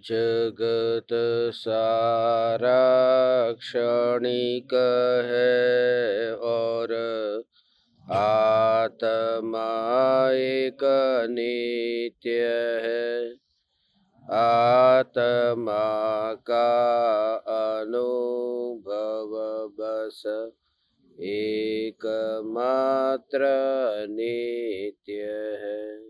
जगत सारा क्षणिक है और आत्मा एक नित्य है। आत्मा का अनुभव बस एकमात्र नित्य है।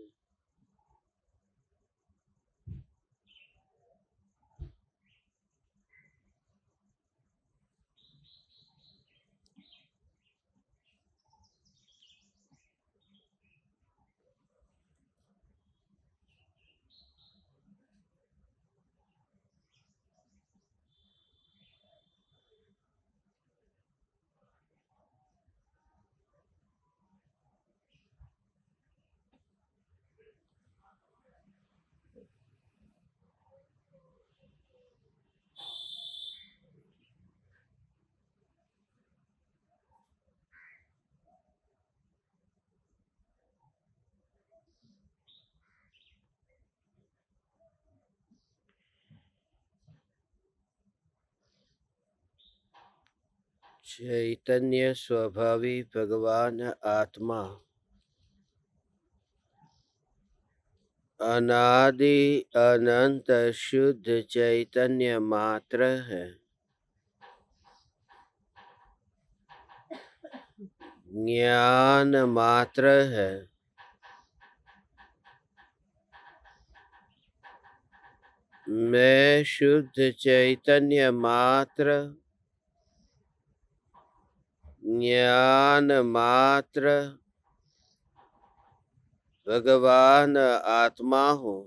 चैतन्य स्वभावी भगवान आत्मा अनादि अनंत शुद्ध चैतन्य मात्र है। ज्ञान मात्र है। मैं शुद्ध चैतन्य मात्र, ज्ञान मात्र भगवान आत्मा हूँ।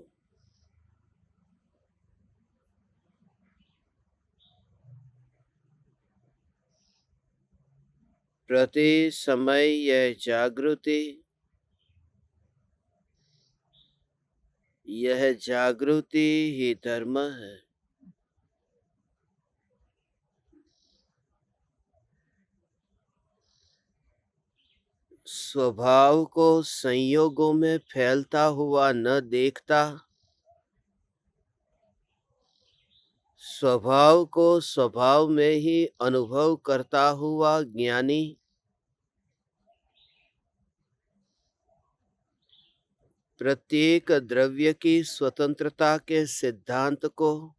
प्रति समय यह जागृति, यह जागृति ही धर्म है। स्वभाव को संयोगों में फैलता हुआ न देखता, स्वभाव को स्वभाव में ही अनुभव करता हुआ ज्ञानी प्रत्येक द्रव्य की स्वतंत्रता के सिद्धांत को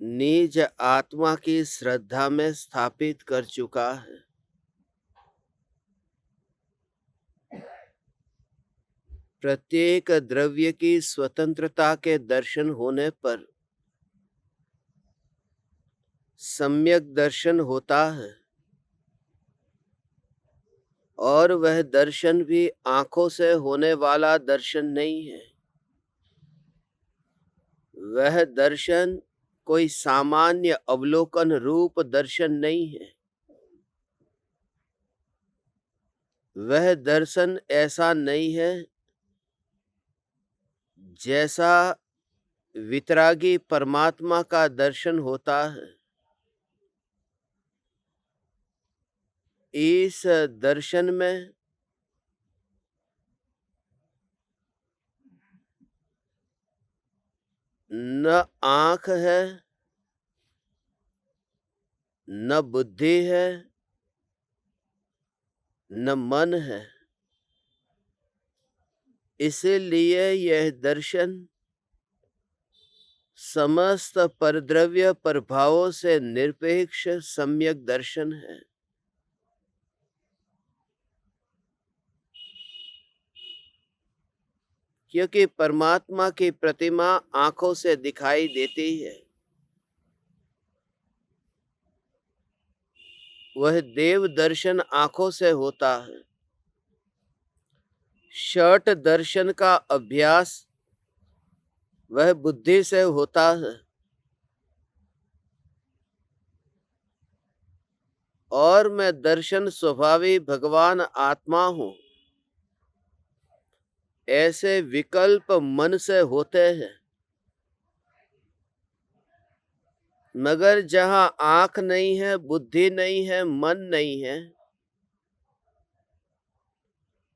निज आत्मा की श्रद्धा में स्थापित कर चुका है। प्रत्येक द्रव्य की स्वतंत्रता के दर्शन होने पर सम्यक दर्शन होता है, और वह दर्शन भी आंखों से होने वाला दर्शन नहीं है। वह दर्शन कोई सामान्य अवलोकन रूप दर्शन नहीं है। वह दर्शन ऐसा नहीं है जैसा वितरागी परमात्मा का दर्शन होता है। इस दर्शन में न आँख है, न बुद्धि है, न मन है। इसीलिए यह दर्शन समस्त परद्रव्य प्रभावों से निरपेक्ष सम्यक दर्शन है। क्योंकि परमात्मा की प्रतिमा आंखों से दिखाई देती है। वह देव दर्शन आंखों से होता है। षट दर्शन का अभ्यास वह बुद्धि से होता है। और मैं दर्शन स्वभावी भगवान आत्मा हूँ, ऐसे विकल्प मन से होते हैं। मगर जहाँ आँख नहीं है, बुद्धि नहीं है, मन नहीं है,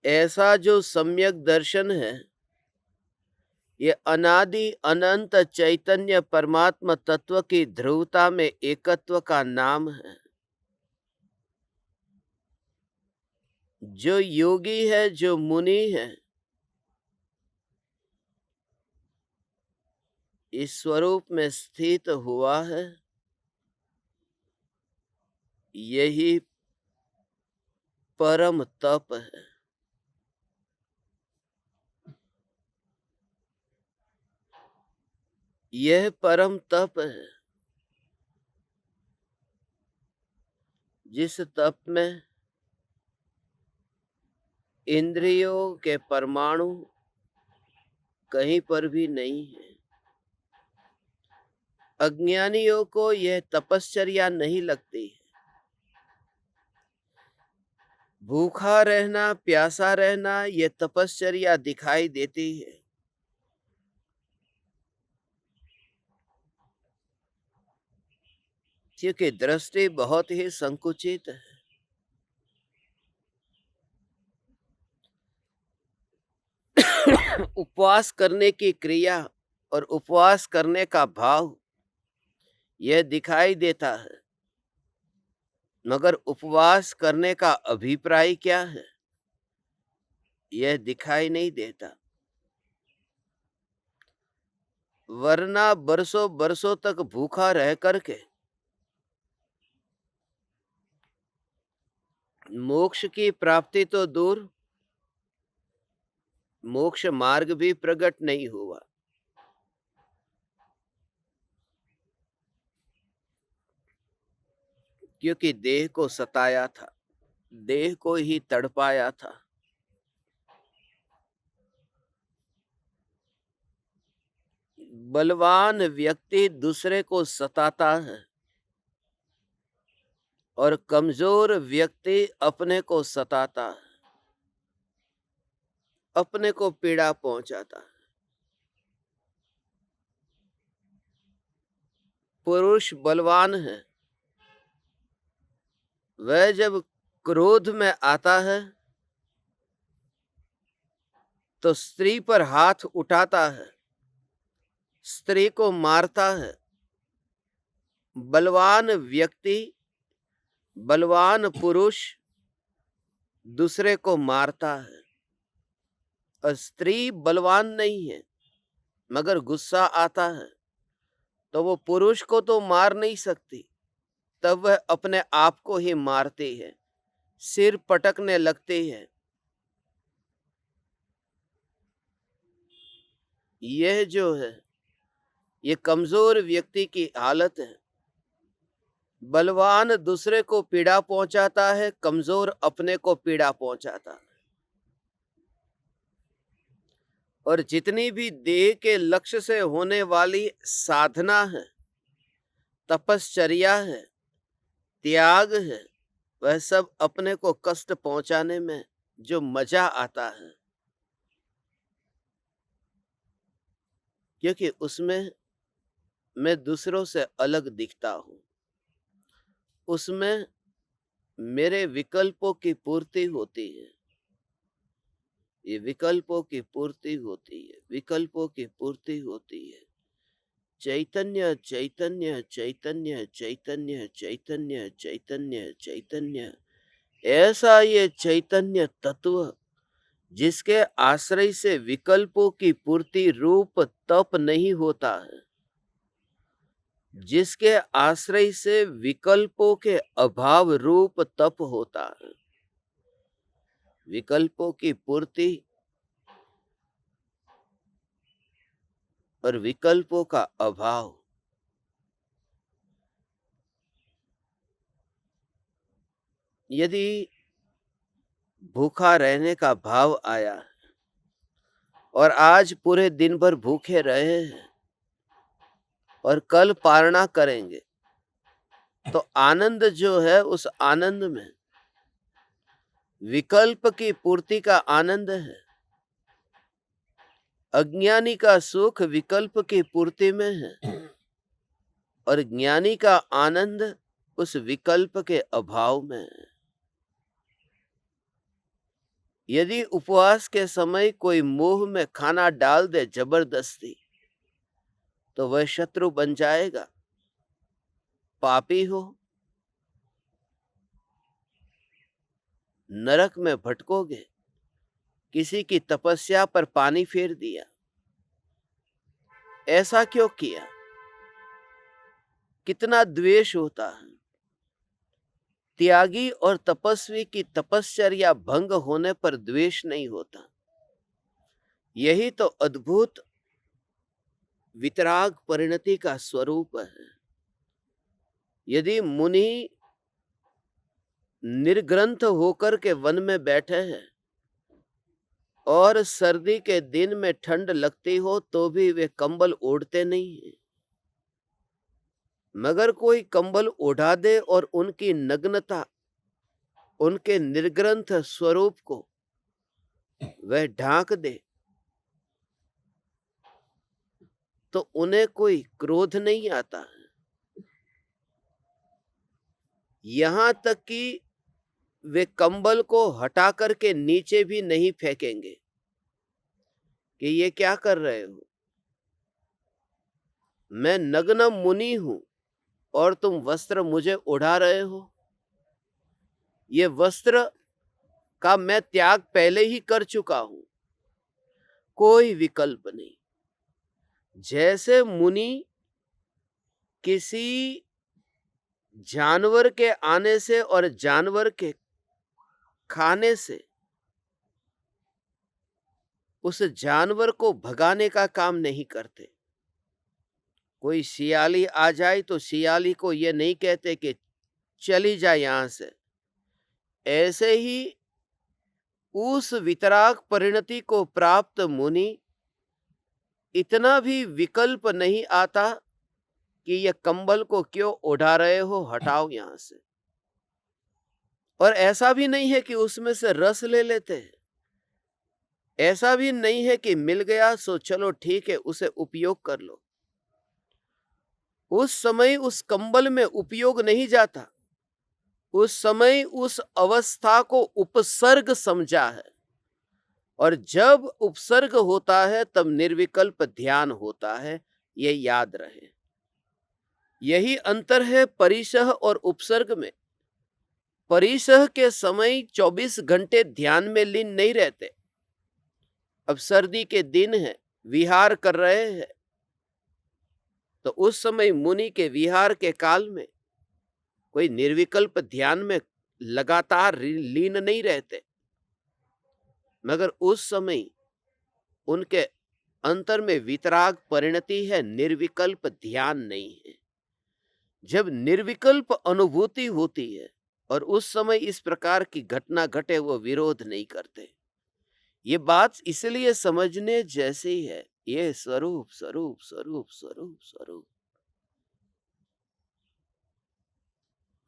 ऐसा जो सम्यक दर्शन है, ये अनादि अनंत चैतन्य परमात्मा तत्व की ध्रुवता में एकत्व का नाम है। जो योगी है, जो मुनि है, इस स्वरूप में स्थित हुआ है, यही परम तप है। यह परम तप है, जिस तप में इंद्रियों के परमाणु कहीं पर भी नहीं है। अज्ञानियों को यह तपश्चर्या नहीं लगती। भूखा रहना, प्यासा रहना, यह तपश्चर्या दिखाई देती है। क्योंकि दृष्टि बहुत ही संकुचित है। उपवास करने की क्रिया और उपवास करने का भाव यह दिखाई देता है, मगर उपवास करने का अभिप्राय क्या है, यह दिखाई नहीं देता। वरना बरसों बरसों तक भूखा रह करके मोक्ष की प्राप्ति तो दूर, मोक्ष मार्ग भी प्रकट नहीं हुआ। क्योंकि देह को सताया था, देह को ही तड़पाया था। बलवान व्यक्ति दूसरे को सताता है और कमजोर व्यक्ति अपने को सताता है, अपने को पीड़ा पहुंचाता है। पुरुष बलवान है, वह जब क्रोध में आता है तो स्त्री पर हाथ उठाता है, स्त्री को मारता है। बलवान व्यक्ति, बलवान पुरुष दूसरे को मारता है। और स्त्री बलवान नहीं है, मगर गुस्सा आता है तो वो पुरुष को तो मार नहीं सकती, तब वह अपने आप को ही मारती है, सिर पटकने लगती है। यह जो है, ये कमजोर व्यक्ति की हालत है। बलवान दूसरे को पीड़ा पहुंचाता है, कमजोर अपने को पीड़ा पहुंचाता है। और जितनी भी देह के लक्ष्य से होने वाली साधना है, तपश्चर्या है, त्याग है, वह सब अपने को कष्ट पहुंचाने में जो मजा आता है, क्योंकि उसमें मैं दूसरों से अलग दिखता हूं, उसमें मेरे विकल्पों की पूर्ति होती है। ये विकल्पों की पूर्ति होती है, विकल्पों की पूर्ति होती है। चैतन्य चैतन्य चैतन्य चैतन्य चैतन्य चैतन्य चैतन्य, ऐसा ये चैतन्य तत्व जिसके आश्रय से विकल्पों की पूर्ति रूप तप नहीं होता है, जिसके आश्रय से विकल्पों के अभाव रूप तप होता है। विकल्पों की पूर्ति और विकल्पों का अभाव, यदि भूखा रहने का भाव आया और आज पूरे दिन भर भूखे रहे हैं और कल पारणा करेंगे, तो आनंद जो है, उस आनंद में विकल्प की पूर्ति का आनंद है। अज्ञानी का सुख विकल्प की पूर्ति में है और ज्ञानी का आनंद उस विकल्प के अभाव में है। यदि उपवास के समय कोई मुंह में खाना डाल दे जबरदस्ती, तो वह शत्रु बन जाएगा, पापी हो, नरक में भटकोगे। किसी की तपस्या पर पानी फेर दिया, ऐसा क्यों किया? कितना द्वेष होता है। त्यागी और तपस्वी की तपश्चर्या भंग होने पर द्वेष नहीं होता। यही तो अद्भुत वितराग परिणति का स्वरूप है। यदि मुनि निर्ग्रंथ होकर के वन में बैठे हैं और सर्दी के दिन में ठंड लगती हो तो भी वे कंबल ओढ़ते नहीं हैं, मगर कोई कंबल ओढ़ा दे और उनकी नग्नता, उनके निर्ग्रंथ स्वरूप को वह ढांक दे, तो उन्हें कोई क्रोध नहीं आता है। यहां तक कि वे कंबल को हटा करके नीचे भी नहीं फेंकेंगे कि ये क्या कर रहे हो, मैं नग्न मुनि हूं और तुम वस्त्र मुझे उड़ा रहे हो। ये वस्त्र का मैं त्याग पहले ही कर चुका हूं, कोई विकल्प नहीं। जैसे मुनि किसी जानवर के आने से और जानवर के खाने से उस जानवर को भगाने का काम नहीं करते। कोई शियाली आ जाए तो शियाली को ये नहीं कहते कि चली जा यहां से। ऐसे ही उस वितराग परिणति को प्राप्त मुनि इतना भी विकल्प नहीं आता कि ये कंबल को क्यों ओढ़ा रहे हो, हटाओ यहां से। और ऐसा भी नहीं है कि उसमें से रस ले लेते हैं। ऐसा भी नहीं है कि मिल गया सो चलो ठीक है उसे उपयोग कर लो। उस समय उस कंबल में उपयोग नहीं जाता, उस समय उस अवस्था को उपसर्ग समझा है। और जब उपसर्ग होता है तब निर्विकल्प ध्यान होता है, ये याद रहे। यही अंतर है परिसह और उपसर्ग में। परिसह के समय 24 घंटे ध्यान में लीन नहीं रहते। अब सर्दी के दिन है, विहार कर रहे हैं, तो उस समय मुनि के विहार के काल में कोई निर्विकल्प ध्यान में लगातार लीन नहीं रहते, मगर उस समय उनके अंतर में वितराग परिणति है, निर्विकल्प ध्यान नहीं है। जब निर्विकल्प अनुभूति होती है और उस समय इस प्रकार की घटना घटे, वो विरोध नहीं करते। ये बात इसलिए समझने जैसी है। ये स्वरूप स्वरूप स्वरूप स्वरूप स्वरूप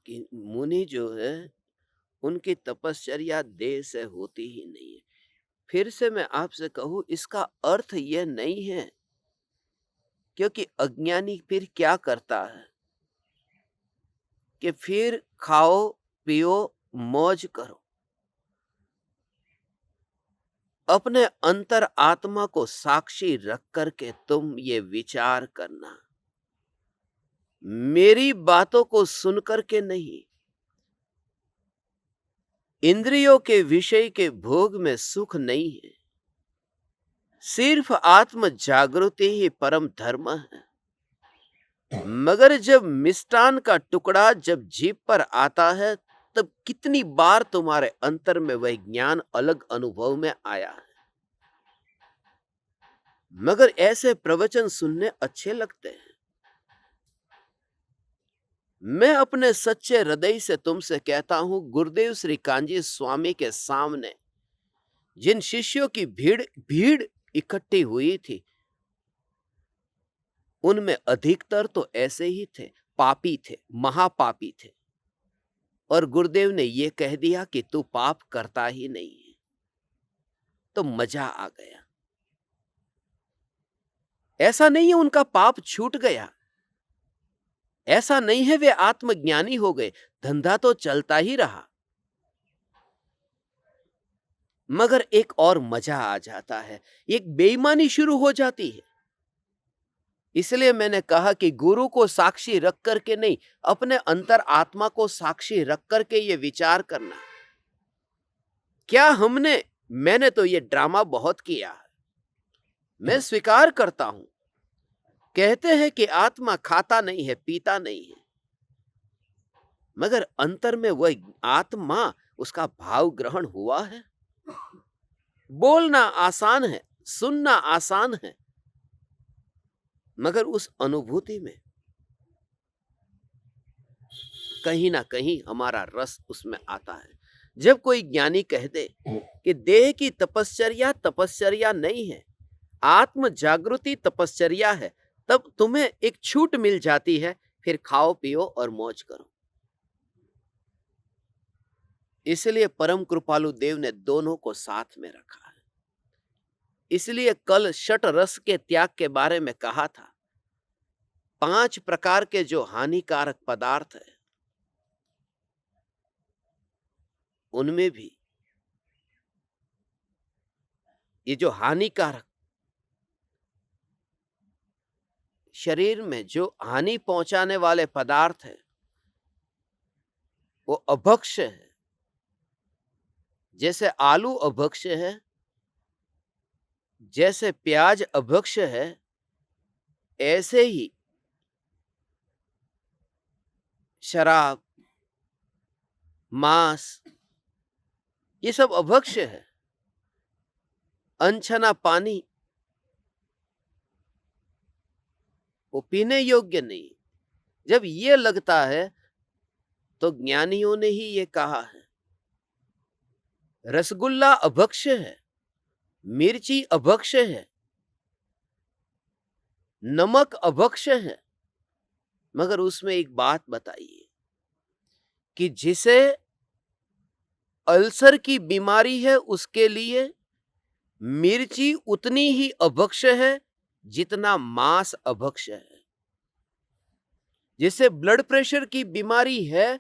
कि मुनि जो है उनकी तपश्चर्या देह से होती ही नहीं है। फिर से मैं आपसे कहूं, इसका अर्थ यह नहीं है, क्योंकि अज्ञानी फिर क्या करता है कि फिर खाओ पियो मौज करो। अपने अंतर आत्मा को साक्षी रख करके तुम ये विचार करना, मेरी बातों को सुन करके नहीं। इंद्रियों के विषय के भोग में सुख नहीं है, सिर्फ आत्म जागृति ही परम धर्म है। मगर जब मिष्टान का टुकड़ा जब जीभ पर आता है, तब कितनी बार तुम्हारे अंतर में वह ज्ञान अलग अनुभव में आया है। मगर ऐसे प्रवचन सुनने अच्छे लगते हैं। मैं अपने सच्चे हृदय से तुमसे कहता हूं, गुरुदेव श्री कांजी स्वामी के सामने जिन शिष्यों की भीड़ भीड़ इकट्ठी हुई थी, उनमें अधिकतर तो ऐसे ही थे, पापी थे, महापापी थे। और गुरुदेव ने यह कह दिया कि तू पाप करता ही नहीं है, तो मजा आ गया। ऐसा नहीं है उनका पाप छूट गया, ऐसा नहीं है वे आत्मज्ञानी हो गए, धंधा तो चलता ही रहा। मगर एक और मजा आ जाता है, एक बेईमानी शुरू हो जाती है। इसलिए मैंने कहा कि गुरु को साक्षी रख करके नहीं, अपने अंतर आत्मा को साक्षी रख करके ये विचार करना, क्या मैंने तो ये ड्रामा बहुत किया है, मैं स्वीकार करता हूं। कहते हैं कि आत्मा खाता नहीं है, पीता नहीं है, मगर अंतर में वह आत्मा, उसका भाव ग्रहण हुआ है। बोलना आसान है, सुनना आसान है, मगर उस अनुभूति में कहीं ना कहीं हमारा रस उसमें आता है। जब कोई ज्ञानी कह दे कि देह की तपश्चर्या तपश्चर्या नहीं है, आत्म जागृति तपश्चर्या है, तब तुम्हें एक छूट मिल जाती है, फिर खाओ पियो और मौज करो। इसलिए परम कृपालु देव ने दोनों को साथ में रखा है। इसलिए कल षट रस के त्याग के बारे में कहा था, 5 प्रकार के जो हानिकारक पदार्थ है, उनमें भी ये जो हानिकारक, शरीर में जो हानि पहुंचाने वाले पदार्थ है, वो अभक्ष्य है। जैसे आलू अभक्ष्य है, जैसे प्याज अभक्ष्य है, ऐसे ही शराब, मांस, ये सब अभक्ष्य है। अनछना पानी, वो पीने योग्य नहीं। जब ये लगता है तो ज्ञानियों ने ही ये कहा है, रसगुल्ला अभक्ष्य है, मिर्ची अभक्ष्य है, नमक अभक्ष्य है, मगर उसमें एक बात बताइए कि जिसे अल्सर की बीमारी है, उसके लिए मिर्ची उतनी ही अभक्ष्य है जितना मांस अभक्ष्य है। जिसे ब्लड प्रेशर की बीमारी है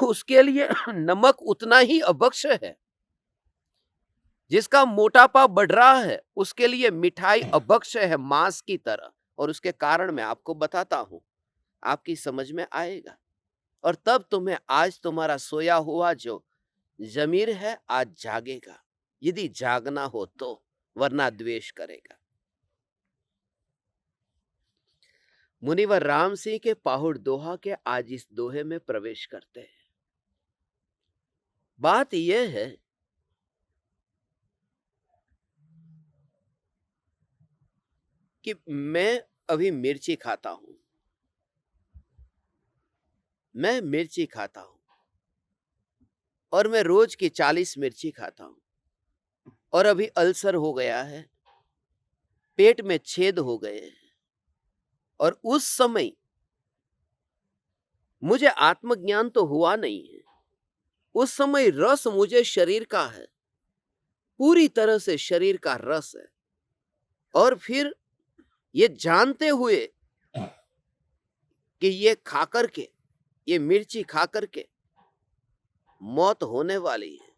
उसके लिए नमक उतना ही अभक्ष्य है। जिसका मोटापा बढ़ रहा है, उसके लिए मिठाई अभक्ष्य है मांस की तरह। और उसके कारण मैं आपको बताता हूं, आपकी समझ में आएगा। और तब तुम्हें आज तुम्हारा सोया हुआ जो जमीर है, आज जागेगा, यदि जागना हो तो, वरना द्वेष करेगा। मुनिवर राम सिंह के पाहुड़ दोहा के आज इस दोहे में प्रवेश करते हैं। बात यह है कि मैं अभी मिर्ची खाता हूं, मैं मिर्ची खाता हूं, और मैं रोज की 40 मिर्ची खाता हूं, और अभी अल्सर हो गया है, पेट में छेद हो गए हैं, और उस समय मुझे आत्मज्ञान तो हुआ नहीं है। उस समय रस मुझे शरीर का है, पूरी तरह से शरीर का रस है। और फिर ये जानते हुए कि ये खाकर के, ये मिर्ची खाकर के मौत होने वाली है,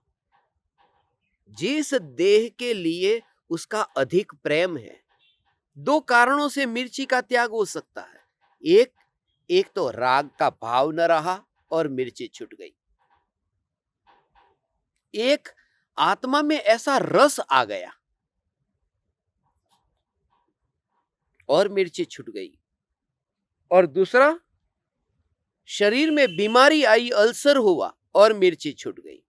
जिस देह के लिए उसका अधिक प्रेम है, 2 कारणों से मिर्ची का त्याग हो सकता है। एक तो राग का भाव न रहा और मिर्ची छूट गई। एक, आत्मा में ऐसा रस आ गया और मिर्ची छूट गई। और दूसरा, शरीर में बीमारी आई, अल्सर हुआ और मिर्ची छूट गई।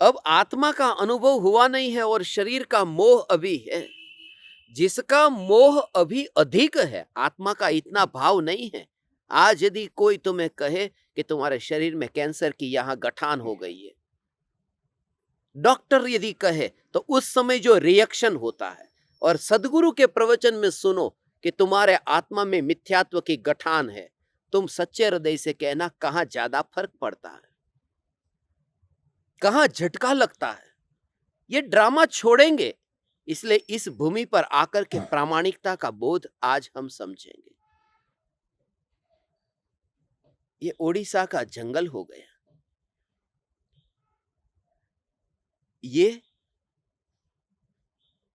अब आत्मा का अनुभव हुआ नहीं है और शरीर का मोह अभी है। जिसका मोह अभी अधिक है, आत्मा का इतना भाव नहीं है। आज यदि कोई तुम्हें कहे कि तुम्हारे शरीर में कैंसर की यहां गठान हो गई है, डॉक्टर यदि कहे, तो उस समय जो रिएक्शन होता है, और सदगुरु के प्रवचन में सुनो कि तुम्हारे आत्मा में मिथ्यात्व की गठान है, तुम सच्चे हृदय से कहना, कहां ज्यादा फर्क पड़ता है, कहां झटका लगता है। ये ड्रामा छोड़ेंगे। इसलिए इस भूमि पर आकर के प्रामाणिकता का बोध आज हम समझेंगे। ये ओडिशा का जंगल हो गया। ये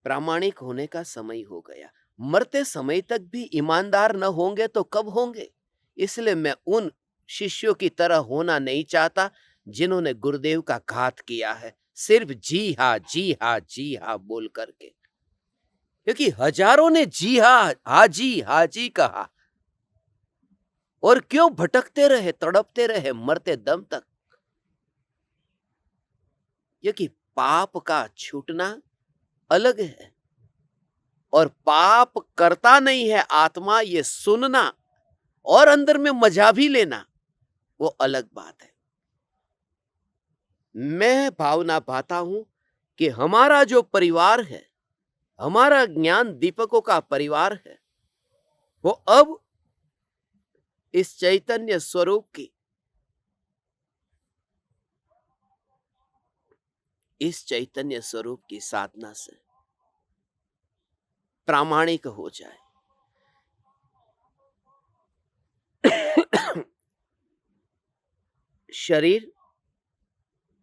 प्रामाणिक होने का समय हो गया। मरते समय तक भी ईमानदार न होंगे तो कब होंगे? इसलिए मैं उन शिष्यों की तरह होना नहीं चाहता जिन्होंने गुरुदेव का घात किया है, सिर्फ जी हाँ, जी हाँ, जी हाँ बोल करके। क्योंकि हजारों ने जी हाँ, हाँ जी कहा और क्यों भटकते रहे, तड़पते रहे मरते दम तक? क्योंकि पाप का छूटना अलग है और पाप करता नहीं है आत्मा, ये सुनना और अंदर में मजा भी लेना वो अलग बात है। मैं भावना पाता हूं कि हमारा जो परिवार है, हमारा ज्ञान दीपकों का परिवार है, वो अब इस चैतन्य स्वरूप की, इस चैतन्य स्वरूप की साधना से प्रामाणिक हो जाए। शरीर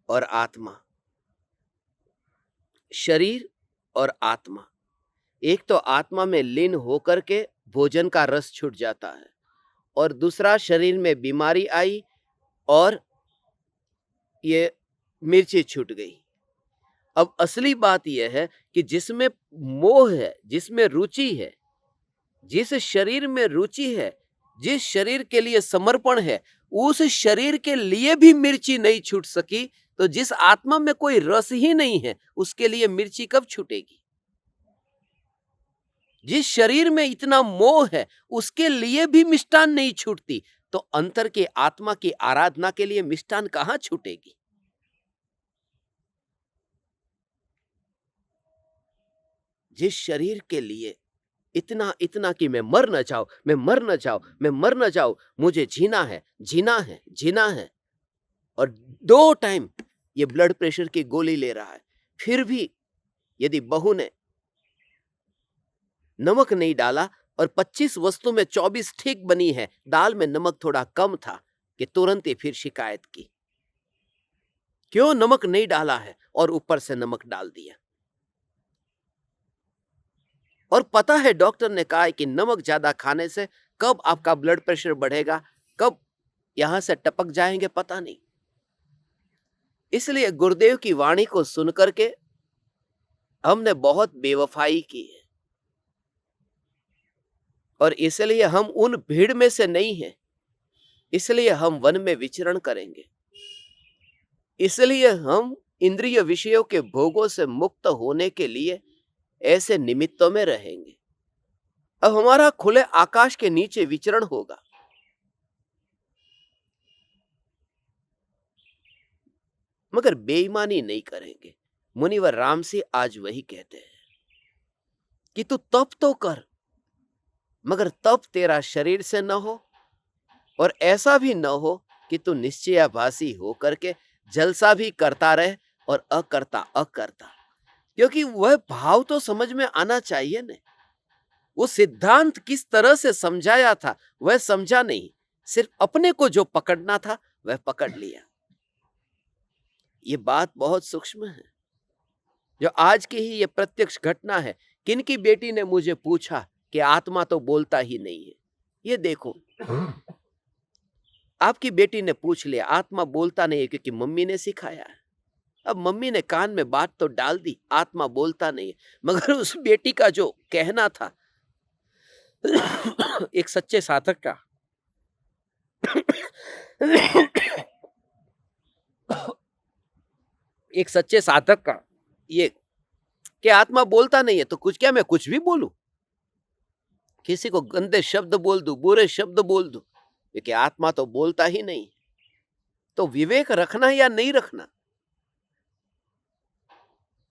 और आत्मा, शरीर और आत्मा, एक तो आत्मा में लीन होकर के भोजन का रस छूट जाता है और दूसरा शरीर में बीमारी आई और ये मिर्ची छूट गई। अब असली बात यह है कि जिसमें मोह है, जिसमें रुचि है, जिस शरीर में रुचि है, जिस शरीर के लिए समर्पण है, उस शरीर के लिए भी मिर्ची नहीं छूट सकी, तो जिस आत्मा में कोई रस ही नहीं है उसके लिए मिर्ची कब छूटेगी? जिस शरीर में इतना मोह है उसके लिए भी मिष्ठान नहीं छूटती, तो अंतर के आत्मा की आराधना के लिए मिष्ठान कहां छूटेगी? जिस शरीर के लिए इतना इतना कि मैं मर न जाऊं, मैं मर न जाऊं, मैं मर न जाऊं, मुझे जीना है, जीना है, जीना है, और 2 टाइम ये ब्लड प्रेशर की गोली ले रहा है, फिर भी यदि बहू ने नमक नहीं डाला और 25 वस्तु में 24 ठीक बनी है, दाल में नमक थोड़ा कम था, कि तुरंत ही फिर शिकायत की, क्यों नमक नहीं डाला है, और ऊपर से नमक डाल दिया। और पता है डॉक्टर ने कहा है कि नमक ज्यादा खाने से कब आपका ब्लड प्रेशर बढ़ेगा, कब यहां से टपक जाएंगे पता नहीं। इसलिए गुरुदेव की वाणी को सुनकर के हमने बहुत बेवफाई की है और इसलिए हम उन भीड़ में से नहीं हैं, इसलिए हम वन में विचरण करेंगे, इसलिए हम इंद्रिय विषयों के भोगों से मुक्त होने के लिए ऐसे निमित्तों में रहेंगे। अब हमारा खुले आकाश के नीचे विचरण होगा, मगर बेईमानी नहीं करेंगे। मुनिवर रामसी आज वही कहते हैं कि तू तप तो कर, मगर तप तेरा शरीर से न हो और ऐसा भी न हो कि तू निश्चयाभासी हो करके जलसा भी करता रहे और अकर्ता अकर्ता, क्योंकि वह भाव तो समझ में आना चाहिए न। वो सिद्धांत किस तरह से समझाया था वह समझा नहीं, सिर्फ अपने को जो पकड़ना था वह पकड़ लिया। ये बात बहुत सूक्ष्म है, जो आज की ही ये प्रत्यक्ष घटना है। किनकी बेटी ने मुझे पूछा कि आत्मा तो बोलता ही नहीं है। ये देखो, आपकी बेटी ने पूछ लिया आत्मा बोलता नहीं है क्योंकि मम्मी ने सिखाया है। अब मम्मी ने कान में बात तो डाल दी, आत्मा बोलता नहीं है, मगर उस बेटी का जो कहना था एक सच्चे साधक का एक सच्चे साधक का ये कि आत्मा बोलता नहीं है तो कुछ क्या मैं कुछ भी बोलूं, किसी को गंदे शब्द बोल दूं, बुरे शब्द बोल दूं, क्योंकि आत्मा तो बोलता ही नहीं। तो विवेक रखना या नहीं रखना।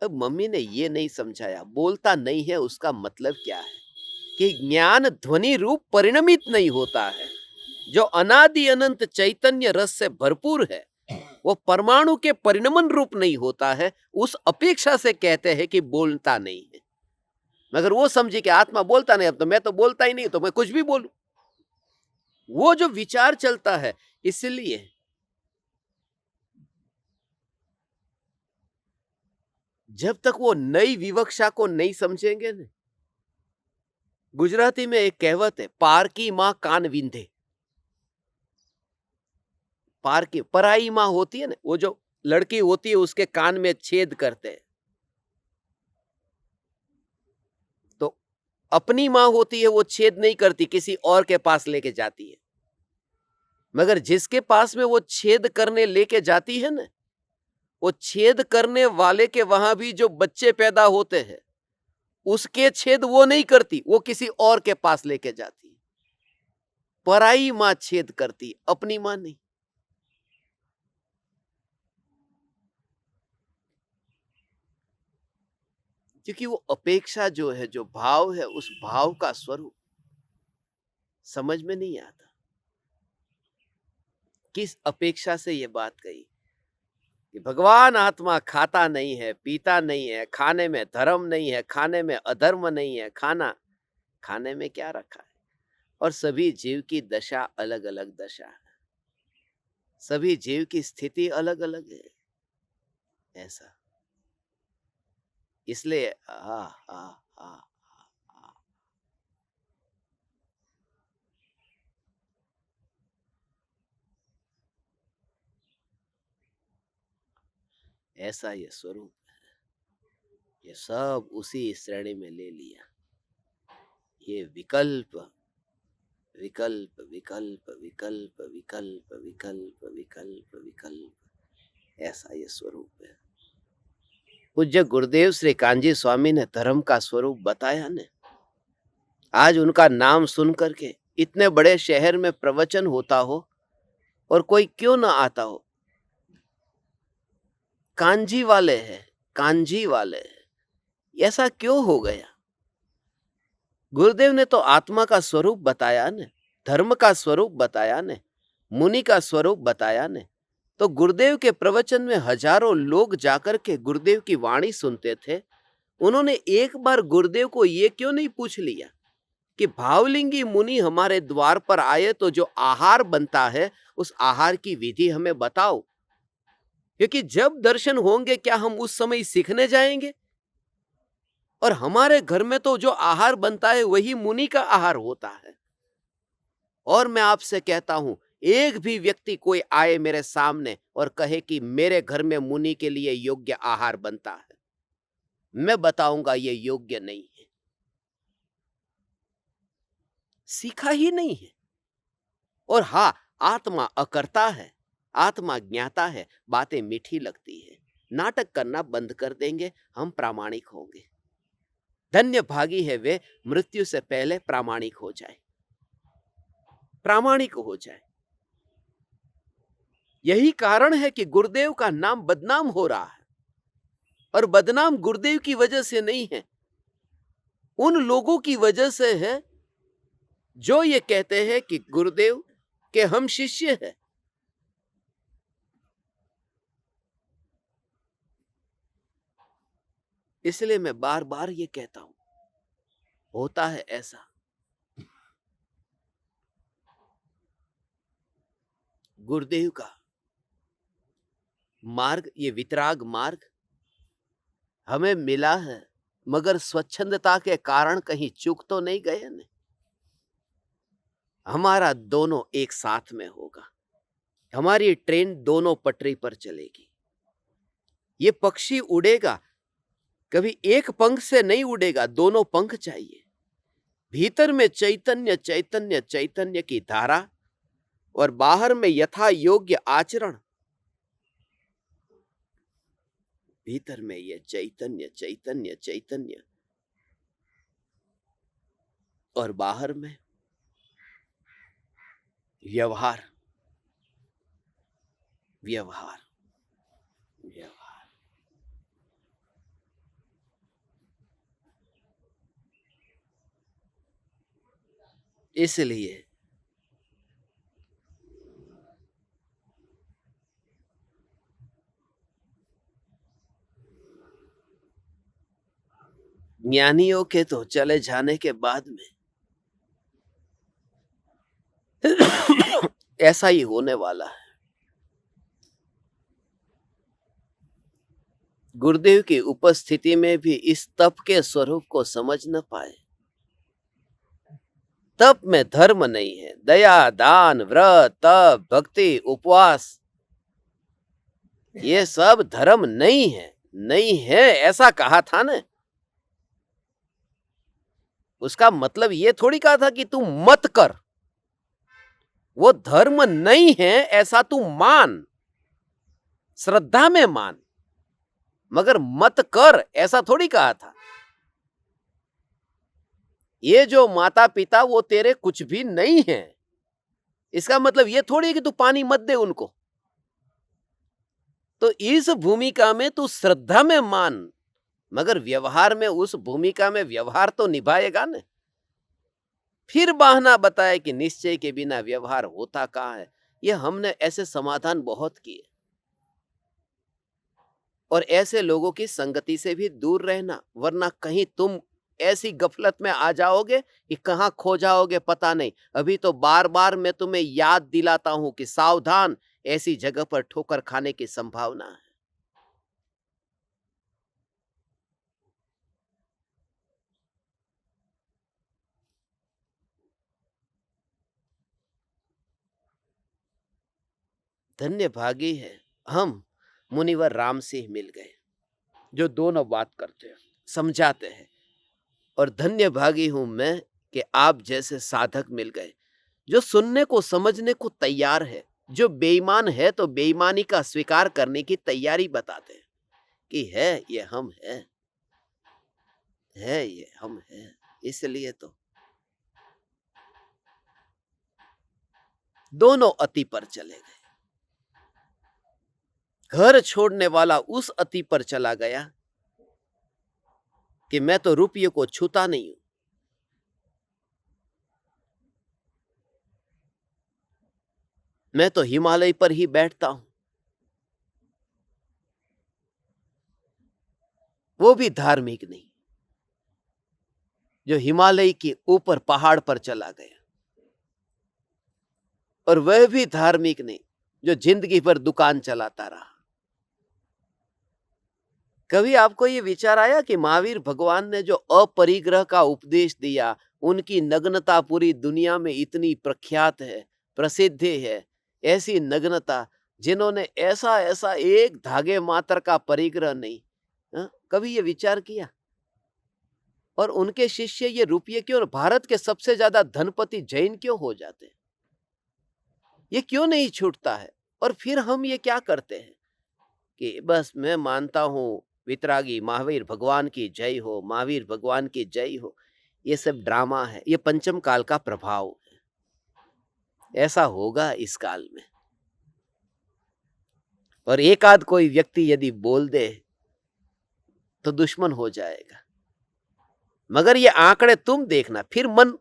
अब मम्मी ने ये नहीं समझाया बोलता नहीं है उसका मतलब क्या है, कि ज्ञान ध्वनि रूप परिणमित नहीं होता है। जो अनादि अनंत चैतन्य रस से भरपूर है वो परमाणु के परिणमन रूप नहीं होता है, उस अपेक्षा से कहते हैं कि बोलता नहीं है। मगर वो समझे कि आत्मा बोलता नहीं, अब तो मैं तो बोलता ही नहीं, तो मैं कुछ भी बोलूं, वो जो विचार चलता है। इसलिए जब तक वो नई विवक्षा को नहीं समझेंगे ना, गुजराती में एक कहावत है, पार की माँ कान विंधे। पार की पराई माँ होती है ना, वो जो लड़की होती है उसके कान में छेद करते हैं। तो अपनी माँ होती है वो छेद नहीं करती, किसी और के पास लेके जाती है। मगर जिसके पास में वो छेद करने लेके जाती है ना, वो छेद करने वाले के वहां भी जो बच्चे पैदा होते हैं, उसके छेद वो नहीं करती, वो किसी और के पास लेके जाती है। पराई माँ छेद करती, अपनी माँ नहीं। क्योंकि वो अपेक्षा जो है, जो भाव है, उस भाव का स्वरूप समझ में नहीं आता। किस अपेक्षा से ये बात कही कि भगवान आत्मा खाता नहीं है, पीता नहीं है, खाने में धर्म नहीं है, खाने में अधर्म नहीं है, खाने में क्या रखा है। और सभी जीव की दशा अलग अलग दशा है, सभी जीव की स्थिति अलग अलग है। ऐसा इसलिए ऐसा ये स्वरूप है, ये सब उसी श्रेणी में ले लिया। ये विकल्प विकल्प विकल्प विकल्प विकल्प विकल्प विकल्प विकल्प, ऐसा ये स्वरूप है। पूज्य गुरुदेव श्री कांजी स्वामी ने धर्म का स्वरूप बताया ने। आज उनका नाम सुन करके इतने बड़े शहर में प्रवचन होता हो और कोई क्यों ना आता हो, कांजी वाले हैं, कांजी वाले हैं, ऐसा क्यों हो गया? गुरुदेव ने तो आत्मा का स्वरूप बताया ने, धर्म का स्वरूप बताया ने, मुनि का स्वरूप बताया ने। तो गुरुदेव के प्रवचन में हजारों लोग जाकर के गुरुदेव की वाणी सुनते थे। उन्होंने एक बार गुरुदेव को ये क्यों नहीं पूछ लिया कि भावलिंगी मुनि हमारे द्वार पर आए तो जो आहार बनता है उस आहार की विधि हमें बताओ, क्योंकि जब दर्शन होंगे क्या हम उस समय सीखने जाएंगे? और हमारे घर में तो जो आहार बनता है वही मुनि का आहार होता है। और मैं आपसे कहता हूं, एक भी व्यक्ति कोई आए मेरे सामने और कहे कि मेरे घर में मुनि के लिए योग्य आहार बनता है, मैं बताऊंगा ये योग्य नहीं है, सीखा ही नहीं है। और हां, आत्मा अकर्ता है, आत्मा ज्ञाता है, बातें मीठी लगती है, नाटक करना बंद कर देंगे, हम प्रामाणिक होंगे। धन्य भागी है वे मृत्यु से पहले प्रामाणिक हो जाए, प्रामाणिक हो जाए। यही कारण है कि गुरुदेव का नाम बदनाम हो रहा है। और बदनाम गुरुदेव की वजह से नहीं है, उन लोगों की वजह से है जो ये कहते हैं कि गुरुदेव के हम शिष्य हैं। इसलिए मैं बार बार ये कहता हूं, होता है ऐसा, गुरुदेव का मार्ग, ये वितराग मार्ग हमें मिला है, मगर स्वच्छंदता के कारण कहीं चूक तो नहीं गए न? हमारा दोनों एक साथ में होगा, हमारी ट्रेन दोनों पटरी पर चलेगी। ये पक्षी उड़ेगा, कभी एक पंख से नहीं उड़ेगा, दोनों पंख चाहिए। भीतर में चैतन्य चैतन्य चैतन्य की धारा और बाहर में यथा योग्य आचरण। भीतर में ये चैतन्य चैतन्य चैतन्य और बाहर में व्यवहार व्यवहार व्यवहार। इसलिए ज्ञानियों के तो चले जाने के बाद में ऐसा ही होने वाला है। गुरुदेव की उपस्थिति में भी इस तप के स्वरूप को समझ न पाए। तप में धर्म नहीं है, दया, दान, व्रत, तप, भक्ति, उपवास, ये सब धर्म नहीं है। नहीं है ऐसा कहा था ना, उसका मतलब ये थोड़ी कहा था कि तू मत कर। वो धर्म नहीं है ऐसा तू मान, श्रद्धा में मान, मगर मत कर ऐसा थोड़ी कहा था। ये जो माता पिता वो तेरे कुछ भी नहीं है, इसका मतलब ये थोड़ी है कि तू पानी मत दे उनको। तो इस भूमिका में तू श्रद्धा में मान, मगर व्यवहार में उस भूमिका में व्यवहार तो निभाएगा ना। फिर बहाना बताए कि निश्चय के बिना व्यवहार होता कहाँ है। ये हमने ऐसे समाधान बहुत किए। और ऐसे लोगों की संगति से भी दूर रहना, वरना कहीं तुम ऐसी गफलत में आ जाओगे कि कहां खो जाओगे पता नहीं। अभी तो बार बार मैं तुम्हें याद दिलाता हूं कि सावधान, ऐसी जगह पर ठोकर खाने की संभावना है। धन्य भागी है हम, मुनिवर राम सिंह मिल गए जो दोनों बात करते हैं, समझाते हैं। और धन्य भागी हूं मैं कि आप जैसे साधक मिल गए जो सुनने को समझने को तैयार है। जो बेईमान है तो बेईमानी का स्वीकार करने की तैयारी बताते हैं कि है ये हम है ये हम है। इसलिए तो दोनों अति पर चले गए। घर छोड़ने वाला उस अति पर चला गया कि मैं तो रुपये को छूता नहीं हूं, मैं तो हिमालय पर ही बैठता हूं। वो भी धार्मिक नहीं जो हिमालय के ऊपर पहाड़ पर चला गया, और वह भी धार्मिक नहीं जो जिंदगी भर दुकान चलाता रहा। कभी आपको ये विचार आया कि महावीर भगवान ने जो अपरिग्रह का उपदेश दिया, उनकी नग्नता पूरी दुनिया में इतनी प्रख्यात है, प्रसिद्ध है। ऐसी नग्नता जिन्होंने ऐसा ऐसा एक धागे मात्र का परिग्रह नहीं, कभी ये विचार किया? और उनके शिष्य ये रुपये क्यों, भारत के सबसे ज्यादा धनपति जैन क्यों हो जाते हैं? ये क्यों नहीं छूटता है? और फिर हम ये क्या करते हैं कि बस मैं मानता हूं वितरागी महावीर भगवान की जय हो, महावीर भगवान की जय हो। ये सब ड्रामा है, ये पंचम काल का प्रभाव है। ऐसा होगा इस काल में। और एक आध कोई व्यक्ति यदि बोल दे तो दुश्मन हो जाएगा। मगर ये आंकड़े तुम देखना, फिर मन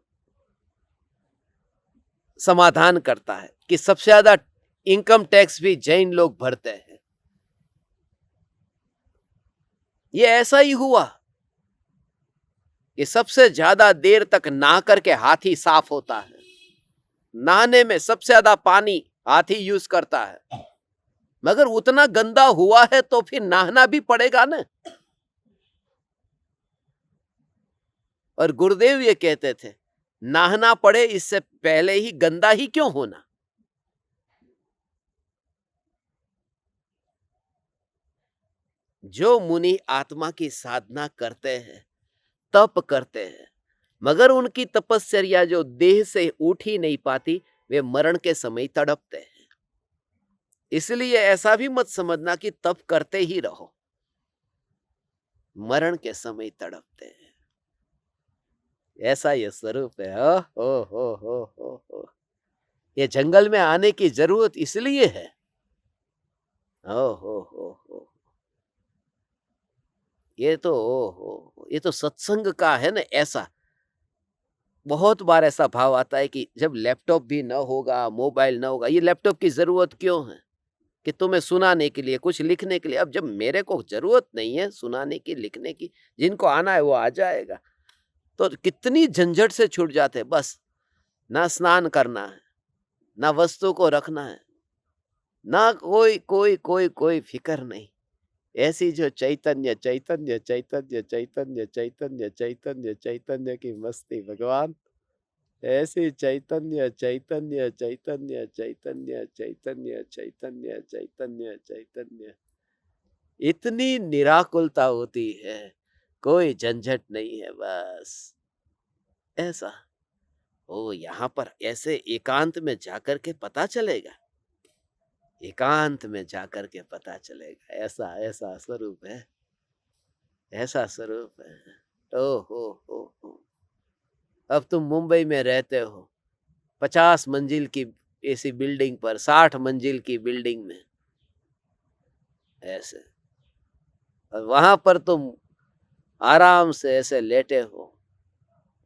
समाधान करता है कि सबसे ज्यादा इनकम टैक्स भी जैन लोग भरते हैं। ये ऐसा ही हुआ कि सबसे ज्यादा देर तक नहा करके हाथी साफ होता है। नहाने में सबसे ज्यादा पानी हाथी यूज करता है, मगर उतना गंदा हुआ है तो फिर नहाना भी पड़ेगा ना। और गुरुदेव ये कहते थे, नहाना पड़े इससे पहले ही गंदा ही क्यों होना। जो मुनि आत्मा की साधना करते हैं, तप करते हैं, मगर उनकी तपस्या जो देह से उठ ही नहीं पाती, वे मरण के समय तड़पते हैं। इसलिए ऐसा भी मत समझना कि तप करते ही रहो, मरण के समय तड़पते हैं। ऐसा ये स्वरूप है। हो। ये जंगल में आने की जरूरत इसलिए है। हो। ये तो ये तो सत्संग का है ना। ऐसा बहुत बार ऐसा भाव आता है कि जब लैपटॉप भी ना होगा, मोबाइल ना होगा, ये लैपटॉप की जरूरत क्यों है? कि तुम्हें सुनाने के लिए, कुछ लिखने के लिए। अब जब मेरे को जरूरत नहीं है सुनाने की, लिखने की, जिनको आना है वो आ जाएगा, तो कितनी झंझट से छूट जाते हैं। बस ना स्नान करना है, ना वस्तु को रखना है, ना कोई कोई कोई कोई फिक्र नहीं, ऐसी जो चैतन्य चैतन्य चैतन्य चैतन्य चैतन्य चैतन्य चैतन्य की मस्ती भगवान, ऐसी चैतन्य चैतन्य चैतन्य चैतन्य चैतन्य चैतन्य चैतन्य चैतन्य, इतनी निराकुलता होती है, कोई झंझट नहीं है बस ऐसा। ओ यहाँ पर ऐसे एकांत में जाकर के पता चलेगा, एकांत में जाकर के पता चलेगा, ऐसा ऐसा स्वरूप है, ऐसा स्वरूप है। ओ हो। अब तुम मुंबई में रहते हो, 50 मंजिल की ऐसी बिल्डिंग पर, 60 मंजिल की बिल्डिंग में ऐसे, और वहां पर तुम आराम से ऐसे लेटे हो,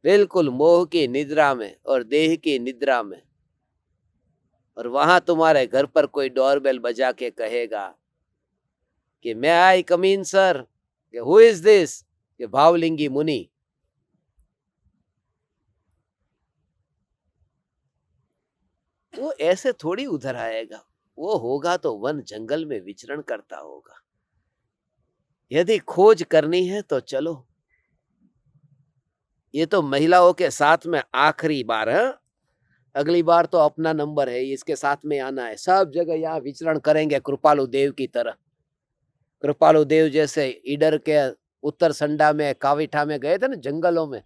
बिल्कुल मोह की निद्रा में और देह की निद्रा में, और वहां तुम्हारे घर पर कोई डोरबेल बजा के कहेगा कि मैं आई कम इन सर, हु इज दिस, कि भावलिंगी मुनि। वो ऐसे थोड़ी उधर आएगा, वो होगा तो वन जंगल में विचरण करता होगा। यदि खोज करनी है तो चलो, ये तो महिलाओं के साथ में आखिरी बार है, अगली बार तो अपना नंबर है, इसके साथ में आना है, सब जगह यहाँ विचरण करेंगे कृपालु देव की तरह। कृपालु देव जैसे ईडर के उत्तर संडा में, काविठा में गए थे ना जंगलों में,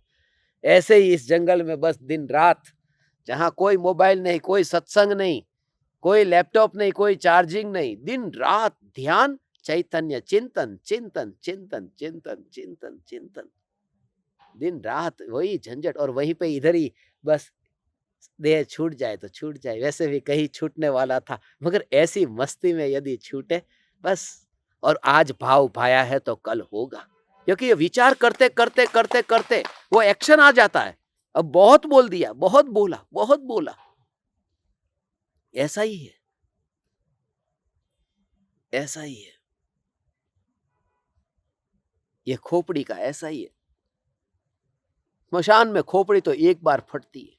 ऐसे ही इस जंगल में बस दिन रात, जहां कोई मोबाइल नहीं, कोई सत्संग नहीं, कोई लैपटॉप नहीं, कोई चार्जिंग नहीं, दिन रात ध्यान, चैतन्य चिंतन चिंतन चिंतन चिंतन चिंतन चिंतन, दिन रात वही झंझट, और वहीं पे इधर ही बस देह छूट जाए तो छूट जाए, वैसे भी कहीं छूटने वाला था, मगर ऐसी मस्ती में यदि छूटे बस। और आज भाव भाया है तो कल होगा, क्योंकि ये विचार करते करते करते करते वो एक्शन आ जाता है। अब बहुत बोल दिया, बहुत बोला, बहुत बोला, ऐसा ही है, ऐसा ही है, ये खोपड़ी का ऐसा ही है। स्मशान में खोपड़ी तो एक बार फटती है,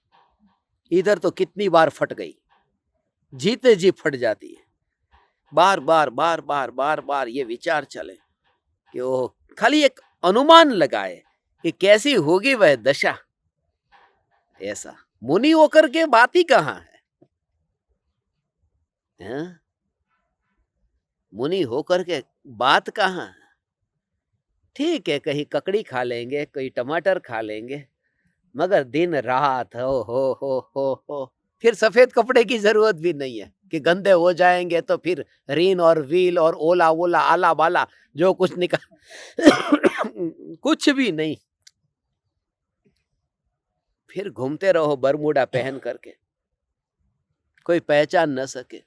इधर तो कितनी बार फट गई, जीते जी फट जाती है। बार बार बार बार बार बार ये विचार चले कि वो खाली एक अनुमान लगाए कि कैसी होगी वह दशा, ऐसा मुनि होकर के बात ही कहां है, हैं? मुनि होकर के बात कहां है। ठीक है, कहीं ककड़ी खा लेंगे, कहीं टमाटर खा लेंगे, मगर दिन रात हो, फिर सफेद कपड़े की जरूरत भी नहीं है कि गंदे हो जाएंगे तो फिर रीन और व्हील और ओला ओला आला बाला जो कुछ निकल कुछ भी नहीं, फिर घूमते रहो बरमूडा पहन करके, कोई पहचान न सके।